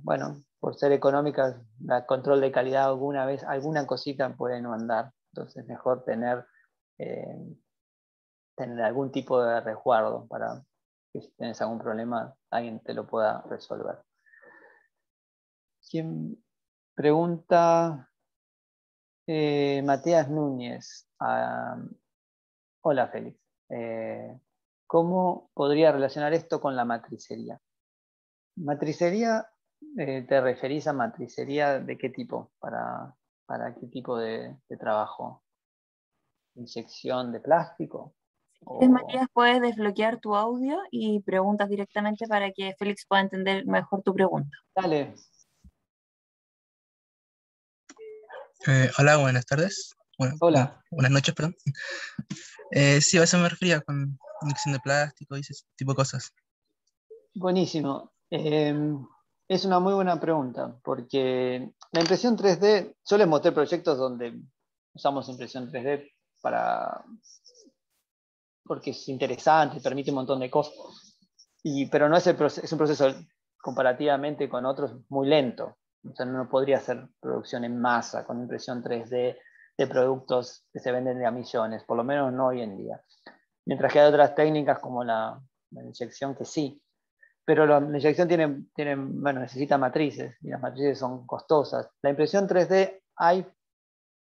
bueno, por ser económicas, el control de calidad alguna cosita puede no andar. Entonces es mejor tener algún tipo de resguardo para que si tienes algún problema, alguien te lo pueda resolver. ¿Quién pregunta? Matías Núñez. Hola, Félix. ¿Cómo podría relacionar esto con la matricería? ¿Matricería, te referís a matricería de qué tipo? ¿Para qué tipo de trabajo? ¿Inyección de plástico? Si Matías, puedes desbloquear tu audio y preguntas directamente para que Félix pueda entender mejor tu pregunta. Dale. Hola, buenas tardes. Bueno, Hola. buenas noches, perdón. Sí, a eso me refería con inyección de plástico y ese tipo de cosas. Buenísimo. Es una muy buena pregunta, porque la impresión 3D, yo les mostré proyectos donde usamos impresión 3D porque es interesante, permite un montón de cosas, pero no es un proceso comparativamente con otros muy lento. O sea, no podría hacer producción en masa con impresión 3D de productos que se venden de a millones, por lo menos no hoy en día. Mientras que hay otras técnicas como la inyección que sí. pero la inyección bueno, necesita matrices, y las matrices son costosas. La impresión 3D, hay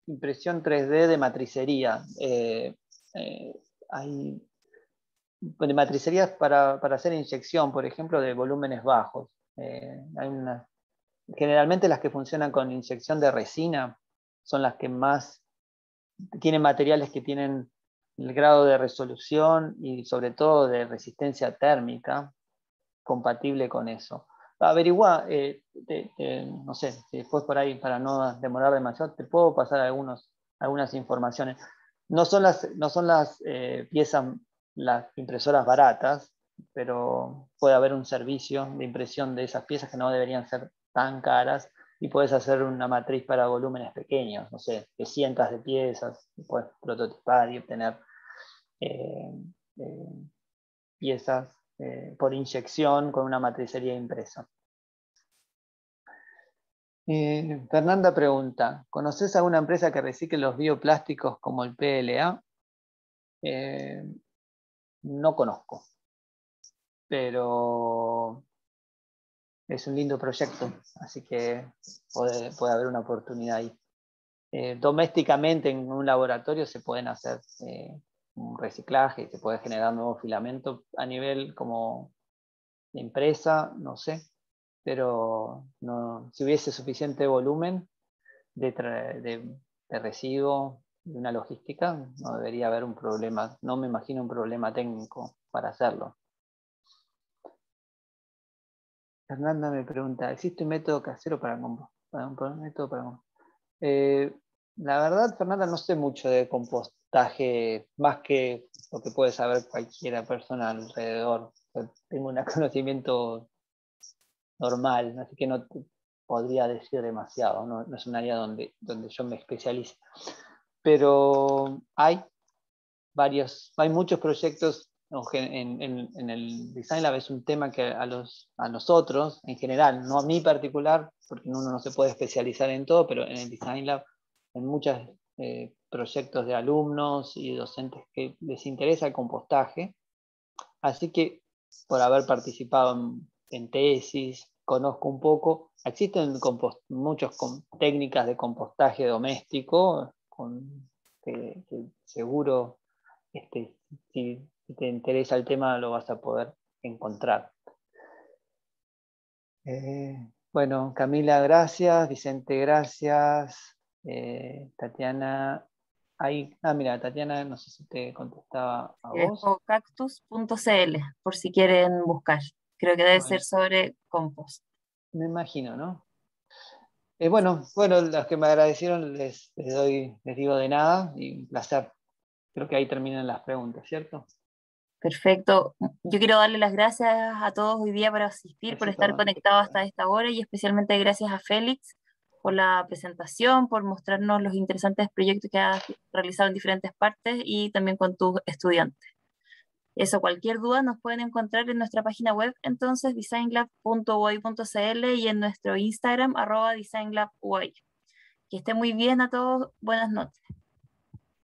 impresión 3D de matricería. Hay de matricerías para hacer inyección, por ejemplo, de volúmenes bajos. Generalmente las que funcionan con inyección de resina son las que más tienen materiales que tienen el grado de resolución y sobre todo de resistencia térmica compatible con eso. Averigua, no sé, si después por ahí, para no demorar demasiado, te puedo pasar algunas informaciones. No son las piezas, las impresoras baratas, pero puede haber un servicio de impresión de esas piezas que no deberían ser tan caras, y puedes hacer una matriz para volúmenes pequeños, no sé, de cientos de piezas, puedes prototipar y obtener piezas por inyección con una matricería impresa. Fernanda pregunta, ¿conoces alguna empresa que recicle los bioplásticos como el PLA? No conozco, pero es un lindo proyecto, así que puede haber una oportunidad ahí. Domésticamente en un laboratorio se pueden hacer un reciclaje y se puede generar nuevos filamentos. A nivel como de empresa, no sé, pero no, si hubiese suficiente volumen de residuo, de una logística, no debería haber un problema, no me imagino un problema técnico para hacerlo. Fernanda me pregunta, ¿existe un método casero para compostar? La verdad, Fernanda, no sé mucho de compostaje, más que lo que puede saber cualquiera persona alrededor. Tengo un conocimiento normal, así que no te podría decir demasiado, no es un área donde yo me especialice. Pero hay muchos proyectos en el Design Lab. Es un tema que a nosotros, en general, no a mí particular, porque uno no se puede especializar en todo, pero en el Design Lab, en muchos proyectos de alumnos y docentes que les interesa el compostaje. Así que, por haber participado en tesis, conozco un poco. Existen muchas técnicas de compostaje doméstico, que seguro, si te interesa el tema, lo vas a poder encontrar. Bueno, Camila, gracias. Vicente, gracias. Tatiana, mira, Tatiana, no sé si te contestaba a vos. Cactus.cl, por si quieren buscar. Creo que debe ser sobre compost. Me imagino, ¿no? Bueno, los que me agradecieron les digo de nada, y un placer. Creo que ahí terminan las preguntas, ¿cierto? Perfecto. Yo quiero darle las gracias a todos hoy día por asistir, por estar conectados hasta esta hora, y especialmente gracias a Félix por la presentación, por mostrarnos los interesantes proyectos que has realizado en diferentes partes y también con tus estudiantes. Eso, cualquier duda nos pueden encontrar en nuestra página web, entonces designclub.uy.cl, y en nuestro Instagram @designclubuy. Que esté muy bien a todos, buenas noches.